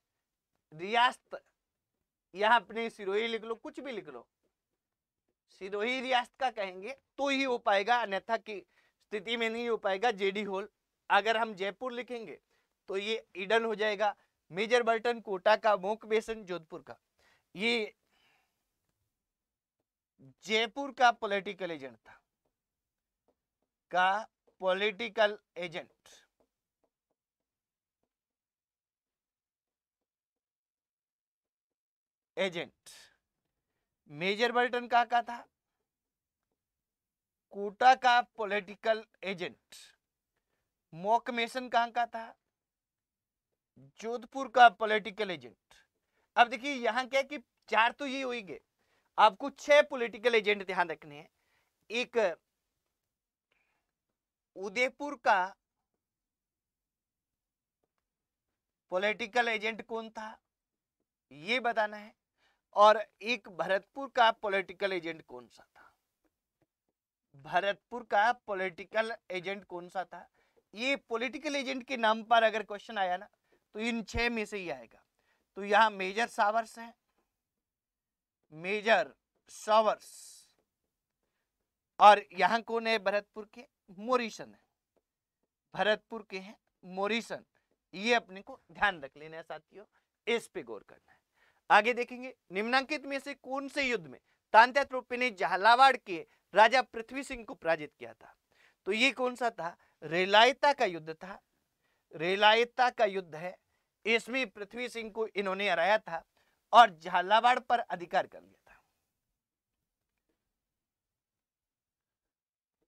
रियासत, यहां अपने सिरोही लिख लो, कुछ भी लिख लो, सिरोही रियासत का कहेंगे तो ही हो पाएगा, अन्यथा की स्थिति में नहीं हो पाएगा। जेडी होल, अगर हम जयपुर लिखेंगे तो ये ईडन हो जाएगा। मेजर बर्टन कोटा का, मोक बेसन जोधपुर का, ये जयपुर का पॉलिटिकल एजेंट था, का पॉलिटिकल एजेंट। मेजर बर्टन का था कोटा का पॉलिटिकल एजेंट। मोक मेसन कहां का था, जोधपुर का पॉलिटिकल एजेंट। अब देखिए यहां क्या है कि 4 तो ये हो ही गए, आपको 6 पॉलिटिकल एजेंट ध्यान रखने हैं। एक उदयपुर का पॉलिटिकल एजेंट कौन था ये बताना है, और एक भरतपुर का पॉलिटिकल एजेंट कौन सा था, भरतपुर का पॉलिटिकल एजेंट कौन सा था। ये पॉलिटिकल एजेंट के नाम पर अगर क्वेश्चन आया ना तो इन 6 में से ही आएगा। तो यहां मेजर सावर्स है, मेजर सावर्स, और यहां कौन है भरतपुर के, मोरिसन है, भरतपुर के हैं मोरिसन। ये अपने को ध्यान रख लेना है साथियों, इस पे गौर करना है। आगे देखेंगे निम्नांकित में से कौन से युद्ध में तांत्या तोपे ने झालावाड़ के राजा पृथ्वी सिंह को पराजित किया था। तो ये कौन सा था, रेलायता का युद्ध था, रेलायता का युद्ध है, इसमें पृथ्वी सिंह को इन्होंने हराया था और झालावाड़ पर अधिकार कर लिया था।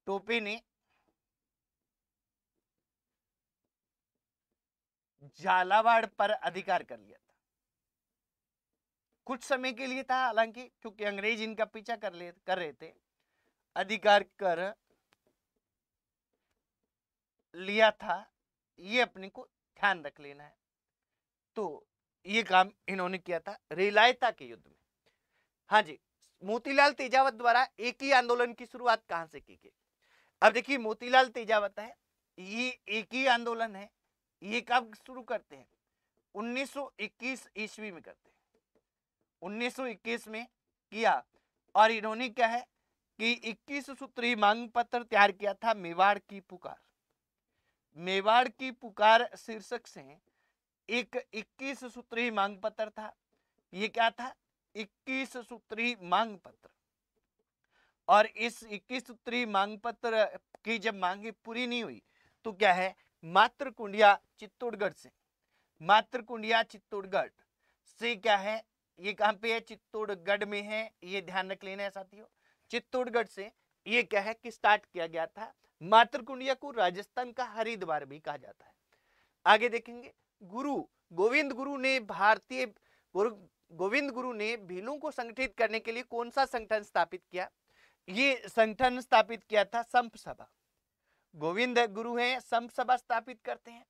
टोपे ने झालावाड़ पर अधिकार कर लिया था, कुछ समय के लिए था हालांकि, क्योंकि अंग्रेज इनका पीछा कर रहे थे, अधिकार कर लिया था, ये अपने को ध्यान रख लेना है। तो ये काम इन्होंने किया था रेलायता के युद्ध में। हाँ जी, मोतीलाल तेजावत द्वारा एक ही आंदोलन की शुरुआत कहां से की गई। अब देखिए मोतीलाल तेजावत है, ये एक ही आंदोलन है, ये कब शुरू करते हैं, 1921 ईस्वी में करते हैं, 1921 में किया। और इन्होंने क्या है कि 21 सूत्री मांग पत्र तैयार किया था, मेवाड़ की पुकार, मेवाड़ की पुकार शीर्षक से एक 21 सूत्री मांग पत्र था। ये क्या था, 21 सूत्री मांग पत्र। और इस 21 सूत्री मांग पत्र की जब मांगे पूरी नहीं हुई तो क्या है, मातृकुंडिया चित्तौड़गढ़ से, मातृकुंडिया चित्तौड़गढ़ से क्या है, ये कहां पे है, चित्तौड़गढ़ में है, ये ध्यान रख लेना है साथियों। चित्तौड़गढ़ से ये क्या है कि स्टार्ट किया गया था। मातृकुंडिया को राजस्थान का हरिद्वार भी कहा जाता है। आगे देखेंगे, गुरु गोविंद गुरु ने गोविंद गुरु ने भीलों को संगठित करने के लिए कौन सा संगठन स्थापित किया। ये संगठन स्थापित किया था संप सभा। गोविंद गुरु हैं, संप सभा स्थापित करते हैं।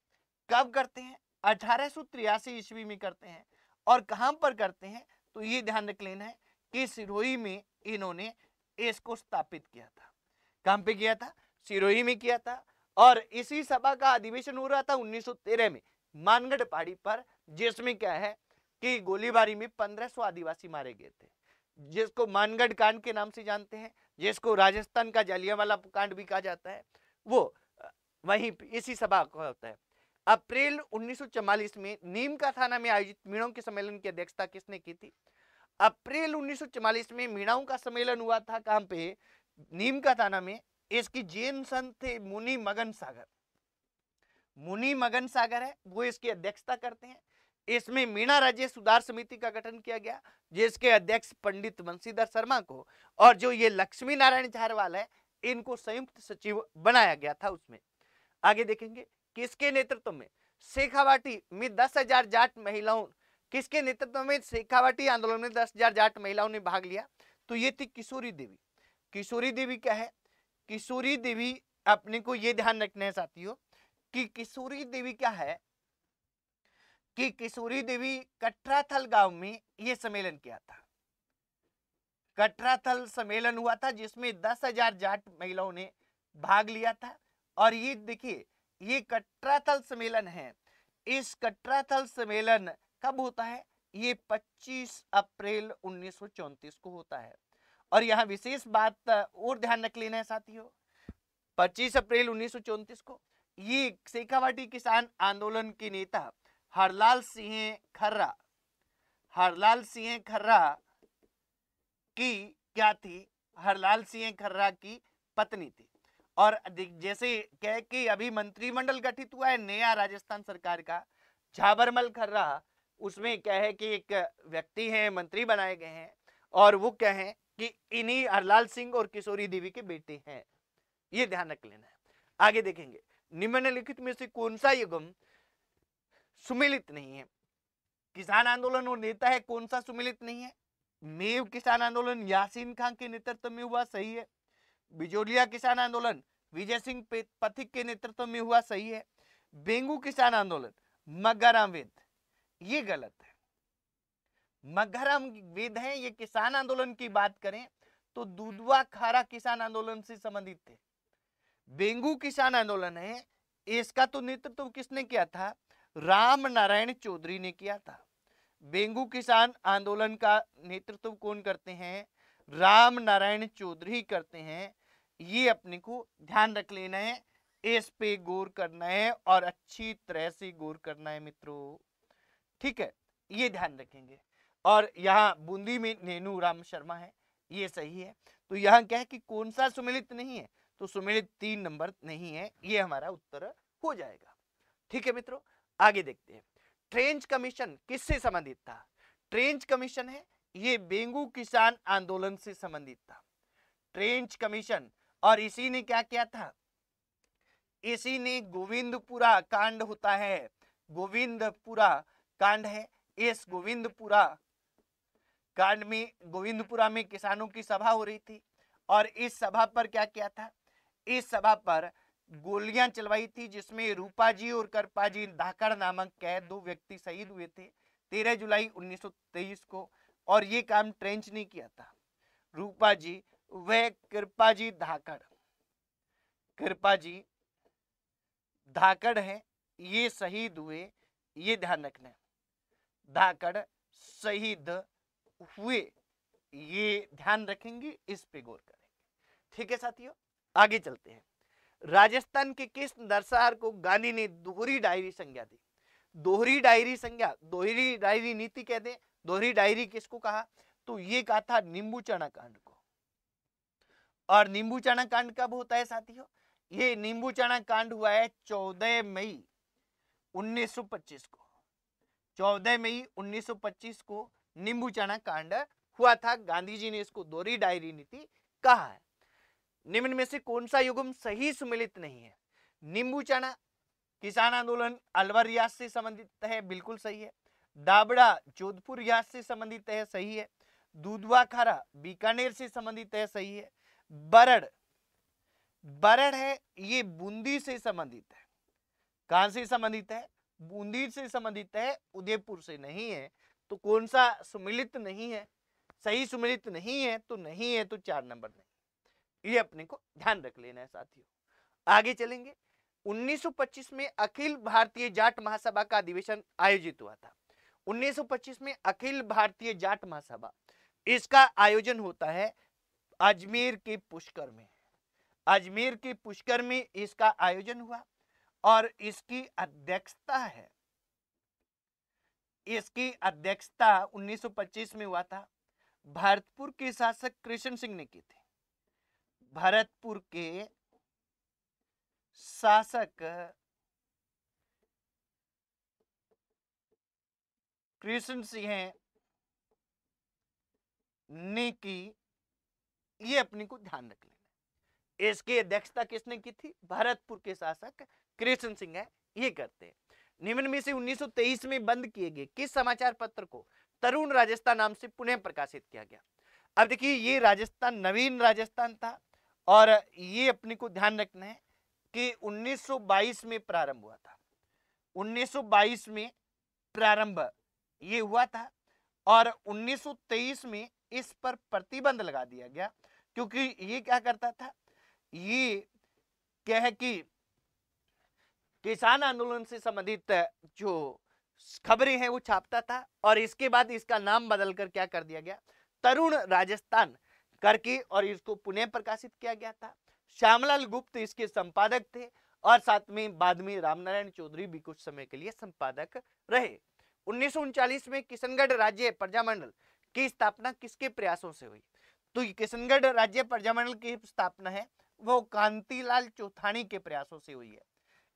कब करते हैं, 1883 ईस्वी में करते हैं। और कहां पर करते हैं तो ये ध्यान रख लेना है कि सिरोही में इन्होंने इसको स्थापित किया था। कहां पे किया था, सिरोही में किया था। और इसी सभा का अधिवेशन हो रहा था 1913 में मानगढ़ पहाड़ी पर, जिसमें क्या है कि गोलीबारी में 1500 आदिवासी मारे गए थे, जिसको मानगढ़ कांड के नाम से जानते हैं, जिसको राजस्थान का जलियांवाला कांड भी कहा जाता है, वो वहीं इसी सभा का होता है। अप्रैल 1944 में नीम का थाना में आयोजित मीणाओं के सम्मेलन की अध्यक्षता किसने की थी। अप्रैल 1944 में मीणाओं का सम्मेलन हुआ था, कहां पे, नीम का थाना में। इसकी जैन संत थे मुनि मगन सागर, मुनि मगन सागर है वो इसकी अध्यक्षता करते हैं। इसमें मीणा राज्य सुधार समिति का गठन किया गया, जिसके अध्यक्ष पंडित बंशीधर शर्मा को, और जो ये लक्ष्मी नारायण झारवाल है इनको संयुक्त सचिव बनाया गया था उसमें। आगे देखेंगे, किसके नेतृत्व में शेखावाटी में 10,000 जाट महिलाओं, किसके नेतृत्व में शेखावाटी आंदोलन में 10,000 जाट महिलाओं ने भाग लिया। तो ये थी किशोरी देवी। किशोरी देवी क्या है? किशोरी देवी अपने को ये ध्यान रखना है साथियों कि किशोरी देवी क्या है कि किशोरी देवी कटराथल गांव में ये सम्मेलन किया था। कटराथल सम्मेलन हुआ था जिसमें 10,000 जाट महिलाओं ने भाग लिया था। और ये देखिए, ये कटराथल सम्मेलन है। इस कटराथल सम्मेलन कब होता है? ये 25 अप्रैल 1934 को होता है। और यहाँ विशेष बात और ध्यान रख लेना है साथियों, 25 अप्रैल 1934 को ये शेखावाटी किसान आंदोलन के नेता हरलाल सिंह खर्रा, हरलाल सिंह खर्रा की क्या थी? हरलाल सिंह खर्रा की पत्नी थी। और जैसे कह कि अभी मंत्रिमंडल गठित हुआ है नया राजस्थान सरकार का, झाबरमल खर्रा उसमें क्या है कि एक व्यक्ति हैं, मंत्री बनाए गए हैं, और वो क्या है कि इन्हीं हरलाल सिंह और किशोरी देवी के बेटे हैं। ये ध्यान रख लेना है। आगे देखेंगे, निम्नलिखित में से कौन सा युग्म सुमेलित नहीं है? किसान आंदोलन और नेता है, कौन सा सुमेलित नहीं है? मेव किसान आंदोलन यासीन खान के नेतृत्व में हुआ, सही है। बिजोलिया किसान आंदोलन विजय सिंह पथिक के नेतृत्व में हुआ, सही है। बेंगू किसान आंदोलन मग्गाराम वेद, ये गलत है। मग्गाराम वेद है ये किसान आंदोलन की बात करें तो दुधवा खारा किसान आंदोलन से संबंधित थे। बेंगू किसान आंदोलन है, इसका तो नेतृत्व किसने किया था? राम नारायण चौधरी ने किया था। बेंगू किसान आंदोलन का नेतृत्व कौन करते हैं? राम नारायण चौधरी करते हैं। ये अपने को ध्यान रख लेना है, इस पे गौर करना है और अच्छी तरह से गौर करना है मित्रों, ठीक है, ये ध्यान रखेंगे। और यहाँ बूंदी में नेनू राम शर्मा है, ये सही है। तो यहाँ क्या है कि कौन सा सुमेलित नहीं है? तो सुमेलित 3 नंबर नहीं है, ये हमारा उत्तर हो जाएगा। ठीक है मित्रों, आगे देखते हैं। ट्रेंच कमीशन किससे संबंधित था? ट्रेंच कमीशन है ये बेंगू किसान आंदोलन से संबंधित था, ट्रेंच कमीशन। और इसी ने क्या किया था? इसी ने गोविंदपुरा कांड होता है, गोविंदपुरा कांड है। इस गोविंदपुरा कांड में गोविंदपुरा में किसानों की सभा हो रही थी और इस सभा पर क्या किया था? इस सभा पर गोलियां चलवाई थी जिसमें रूपाजी और करपाजी धाकड़ नामक कैद 2 व्यक्ति शहीद हुए थे 13 जुलाई 1923 को। और ये काम ट्रेंच ने किया था। रूपाजी व कृपाजी धाकड़, कृपाजी धाकड़ है ये शहीद हुए, ये ध्यान रखना है। धाकड़ शहीद हुए, ये ध्यान रखेंगे, इस पे गौर करेंगे। ठीक है साथियों, आगे चलते हैं। राजस्थान के किस दरसार को गांधी ने दोहरी डायरी संज्ञा दी? दोहरी डायरी संज्ञा, दोहरी डायरी नीति कहते हैं। दोहरी डायरी किसको कहा? तो ये कहा था नींबू चना कांड को। और नींबू चना कांड कब होता है साथियों? ये नींबू चना कांड हुआ है 14 मई 1925 को। 14 मई 1925 को नींबू चना कांड हुआ था। गांधी जी ने इसको दोहरी डायरी नीति कहा है। निम्न में से कौन सा युग्म सही सुमेलित नहीं है? नींबू चना किसान आंदोलन अलवर रियासत से संबंधित है, बिल्कुल सही है। दाबड़ा जोधपुर रियासत से संबंधित है, सही है। दूधवा खारा बीकानेर से संबंधित है, सही है। बरड़, बरड़ है ये बूंदी से संबंधित है। कहां से संबंधित है? बूंदी से संबंधित है, उदयपुर से नहीं है। तो कौन सा सुमेलित नहीं है? सही सुमेलित नहीं है तो नहीं है, तो 4 नंबर नहीं। ये अपने को ध्यान रख लेना है साथियों। आगे चलेंगे। 1925 में अखिल भारतीय जाट महासभा का अधिवेशन आयोजित हुआ था। 1925 में अखिल भारतीय जाट महासभा, इसका आयोजन होता है अजमेर के पुष्कर में। अजमेर के पुष्कर में इसका आयोजन हुआ और इसकी अध्यक्षता है, इसकी अध्यक्षता 1925 में हुआ था भरतपुर के शासक कृष्ण सिंह ने की थी। भरतपुर के शासक कृष्ण सिंह ने की, ये अपने को ध्यान रख लेना। इसकी अध्यक्षता किसने की थी? भरतपुर के शासक कृष्ण सिंह है, ये करते हैं। निम्न में से 1923 में बंद किए गए किस समाचार पत्र को तरुण राजस्थान नाम से पुनः प्रकाशित किया गया? अब देखिए ये राजस्थान नवीन राजस्थान था और ये अपने को ध्यान रखना है कि 1922 में प्रारंभ हुआ था। 1922 में प्रारंभ ये हुआ था और 1923 में इस पर प्रतिबंध लगा दिया गया, क्योंकि ये क्या करता था, ये क्या है कि किसान आंदोलन से संबंधित जो खबरें हैं वो छापता था और इसके बाद इसका नाम बदलकर क्या कर दिया गया, तरुण राजस्थान करके, और इसको पुनः प्रकाशित किया गया था। श्यामलाल गुप्त इसके संपादक थे और साथ में बाद में रामनारायण चौधरी भी कुछ समय के लिए संपादक रहे। 1939 में किशनगढ़ राज्य प्रजामंडल की स्थापना किसके प्रयासों से हुई? तो किशनगढ़ राज्य प्रजामंडल की स्थापना है वो कांतिलाल चौथानी के प्रयासों से हुई है।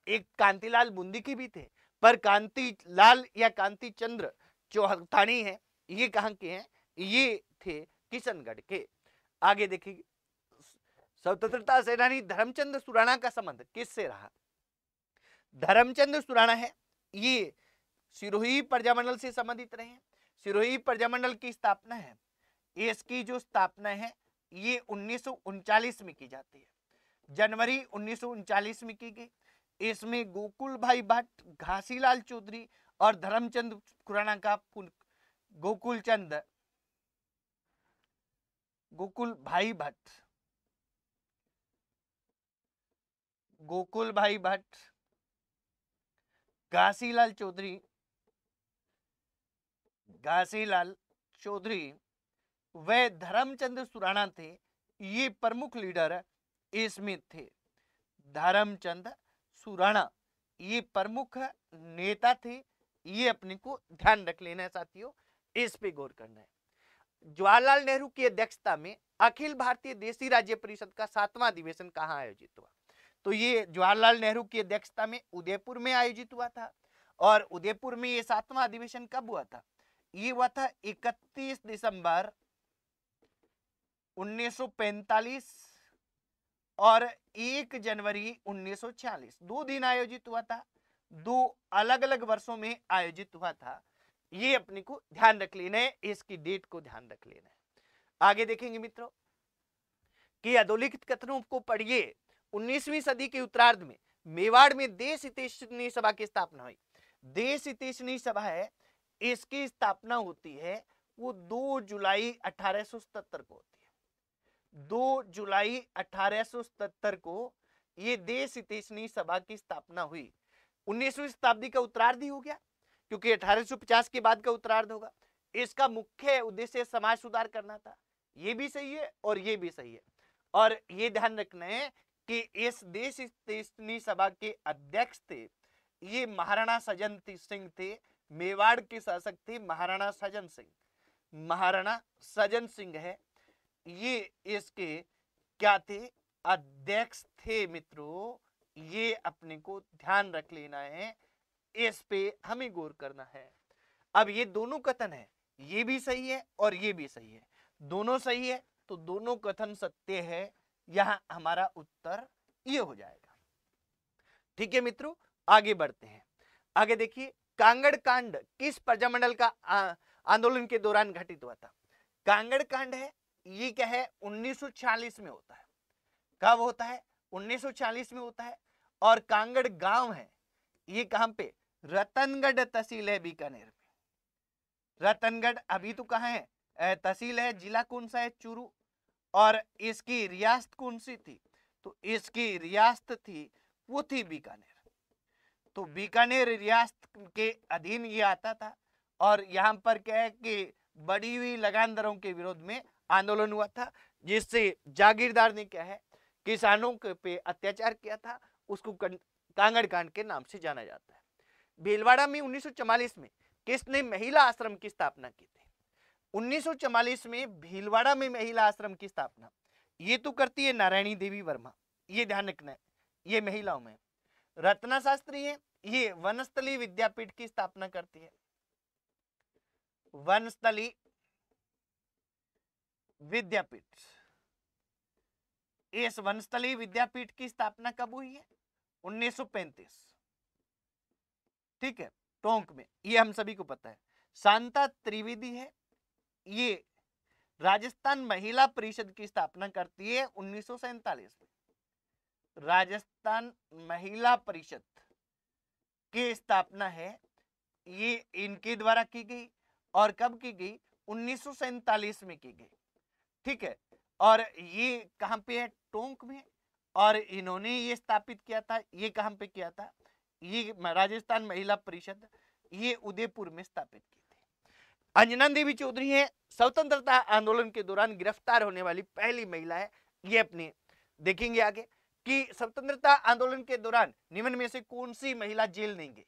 एक कांतिलाल बुंदी की भी थे, पर कांतिलाल या कांति चंद्र चौथानी है, ये कहां के हैं, ये थे किशनगढ़ के। आगे देखिए, स्वतंत्रता सेनानी धर्मचंद सुराणा का संबंध किससे रहा? धर्मचंद सुराणा है ये सिरोही प्रजामंडल से संबंधित रहे हैं। सिरोही प्रजामंडल की स्थापना है, इसकी जो स्थापना है ये 1939 में की जाती है, जनवरी 1939 में की गई। इसमें गोकुल भाई भट्ट, घासीलाल चौधरी और धर्मचंद खुराना का गोकुल भाई भट्ट, घासीलाल चौधरी व धर्मचंद सुराणा थे, ये प्रमुख लीडर इसमें थे। धर्मचंद सुराणा ये प्रमुख नेता थे, ये अपने को ध्यान रख लेना है साथियों, इस पे गौर करना है। जवाहरलाल नेहरू की अध्यक्षता में अखिल भारतीय देशी राज्य परिषद का 7वां अधिवेशन कहां आयोजित हुआ? तो ये जवाहरलाल नेहरू की अध्यक्षता में उदयपुर में आयोजित हुआ था। और उदयपुर में ये 7वां अधिवेशन कब हुआ था? ये हुआ था 31 दिसंबर 1945 और 1 जनवरी 1946, 2 दिन आयोजित हुआ था, 2 अलग अलग वर्षों में आयोजित हुआ था। ये अपने को ध्यान रख लेना है, इसकी डेट को ध्यान रख लेना है। आगे देखेंगे मित्रों कि अधोलिखित कथनों को पढ़िए। 19वीं सदी के उत्तरार्ध में मेवाड़ में देश हितैषणी सभा की स्थापना हुई। देश हितैषणी सभा है, इसकी स्थापना होती है वो 2 जुलाई 1877 को होती है। 2 जुलाई 1877 को ये देश हितैषणी सभा की स्थापना हुई। 19वीं शताब्दी का उत्तरार्ध ही हो गया, क्योंकि 1850 के बाद का उत्तरार्ध होगा। इसका मुख्य उद्देश्य समाज सुधार करना था। ये भी सही है और ये भी सही है। और ये ध्यान रखना है कि इस देश हितैषणी सभा के अध्यक्ष थे ये महाराणा सज्जन सिंह थे, मेवाड़ के शासक थे महाराणा सज्जन सिंह है, ये इसके क्या थे, अध्यक्ष थे मित्रों। ये अपने को ध्यान रख लेना है, इस पे हमें गौर करना है। अब ये दोनों कथन है, ये भी सही है और ये भी सही है, दोनों सही है तो दोनों कथन सत्य है, यहां हमारा उत्तर ये हो जाएगा। ठीक है मित्रों, आगे बढ़ते हैं। आगे देखिए, कांगड़ कांड किस प्रजामंडल का आंदोलन के दौरान घटित हुआ था? कांगड़ कांड है ये क्या है, 1946 में होता है। कब होता है? 1946 में होता है। और कांगड़ गांव है ये कहां पे? रतनगढ़ तहसील है बीकानेर में। रतनगढ़ अभी तो कहां है, तहसील है, जिला कौन सा है? चूरू। और इसकी रियासत कौन सी थी? तो इसकी रियासत थी वो थी बीकानेर। तो बीकानेर रियासत के अधीन ये आता था और यहाँ पर क्या है कि बढ़ी हुई लगान दरों के विरोध में आंदोलन हुआ था, जिससे जागीरदार ने क्या है किसानों के पे अत्याचार किया था, उसको कांगड़ कांड के नाम से जाना जाता है। भीलवाड़ा में 1944 में किसने महिला आश्रम की स्थापना की थी? 1944 में भीलवाड़ा में महिला आश्रम की स्थापना ये तो करती है नारायणी देवी वर्मा, ये ध्यान रखना है, ये महिलाओं में। रत्ना शास्त्री है, ये वनस्थली विद्यापीठ की स्थापना करती है। वनस्थली विद्यापीठ, इस वनस्थली विद्यापीठ की स्थापना कब हुई है? 1935। ठीक है, टोंक में, ये हम सभी को पता है। शांता त्रिवेदी है, ये राजस्थान महिला परिषद की स्थापना करती है 1947 में। राजस्थान महिला परिषद की स्थापना है ये इनके द्वारा की गई, और कब की गई? 1947 में की गई, ठीक है। और ये कहां पे है? टोंक में। और इन्होंने ये स्थापित किया था, ये कहां पे किया था? ये राजस्थान महिला परिषद ये उदयपुर में स्थापित की थी। अंजना देवी चौधरी है, स्वतंत्रता आंदोलन के दौरान गिरफ्तार होने वाली पहली महिला है। ये अपने देखेंगे आगे कि स्वतंत्रता आंदोलन के दौरान निम्न में से कौन सी महिला जेल नहीं गई?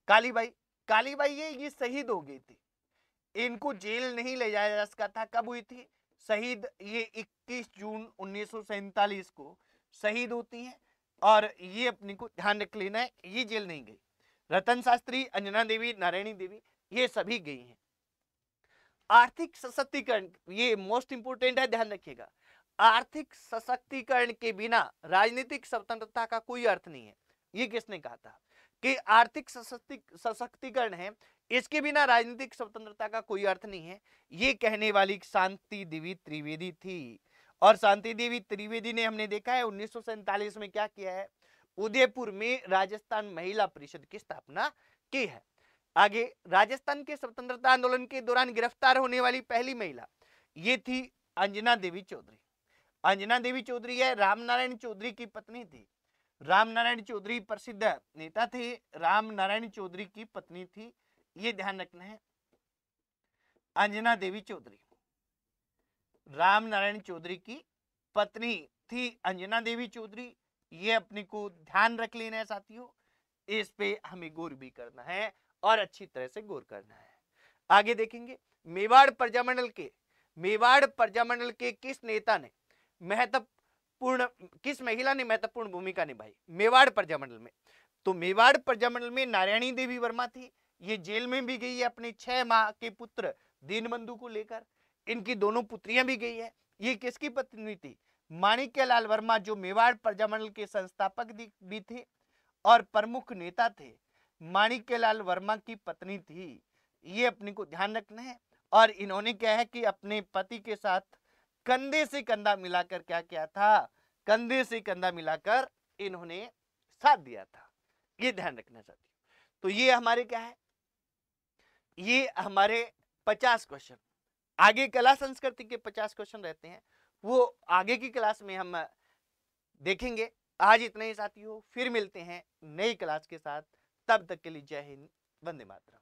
कालीबाई। कालीबाई ये शहीद हो गई थी, इनको जेल नहीं ले जाया जा सका था। कब हुई थी शहीद? ये 21 जून 1947 को शहीद होती हैं, और ये अपने को ध्यान रख लेना है, ये जेल नहीं गई। रतन शास्त्री, अंजना देवी, नारायणी देवी ये सभी गई हैं। आर्थिक सशक्तिकरण ये मोस्ट इंपोर्टेंट है, ध्यान रखिएगा। आर्थिक सशक्तिकरण के बिना राजनीतिक स्वतंत्रता का कोई अर्थ नहीं है। ये किसने कहा था कि आर्थिक सशक्तिकरण है, इसके बिना राजनीतिक स्वतंत्रता का कोई अर्थ नहीं है? ये कहने वाली शांति देवी त्रिवेदी थी। और शांति देवी त्रिवेदी ने हमने देखा है 1947 में क्या किया है? उदयपुर में राजस्थान महिला परिषद की स्थापना की है। आगे, राजस्थान के स्वतंत्रता आंदोलन के दौरान गिरफ्तार होने वाली पहली महिला ये थी अंजना देवी चौधरी। अंजना देवी चौधरी है रामनारायण चौधरी की पत्नी थी। रामनारायण चौधरी प्रसिद्ध नेता थे, रामनारायण चौधरी की पत्नी थी, ये ध्यान रखना है। अंजना देवी चौधरी रामनारायण चौधरी की पत्नी थी अंजना देवी चौधरी, ये अपने को ध्यान रख लेना है साथियों, इस पे हमें गौर भी करना है और अच्छी तरह से गौर करना है। आगे देखेंगे, मेवाड़ प्रजामंडल के किस नेता ने महत्वपूर्ण, किस महिला ने महत्वपूर्ण भूमिका निभाई मेवाड़ प्रजामंडल में? तो मेवाड़ प्रजामंडल में नारायणी देवी वर्मा थी, ये जेल में भी गई है अपने 6 माह के पुत्र दीनबंधु को लेकर। इनकी दोनों पुत्रियां भी गई है। ये किसकी पत्नी थी? माणिक्यलाल वर्मा, जो मेवाड़ प्रजामंडल के संस्थापक भी थे और प्रमुख नेता थे। माणिक्यलाल वर्मा की पत्नी थी, ये अपने को ध्यान रखना है। और इन्होंने क्या है कि अपने पति के साथ कंधे से कंधा मिलाकर क्या किया था? कंधे से कंधा मिलाकर इन्होंने साथ दिया था, ये ध्यान रखना चाहती हूँ। तो ये हमारे क्या है? ये हमारे 50 क्वेश्चन। आगे कला संस्कृति के 50 क्वेश्चन रहते हैं, वो आगे की क्लास में हम देखेंगे। आज इतना ही साथियों, फिर मिलते हैं नई क्लास के साथ। तब तक के लिए जय हिंद, वंदे मातरम।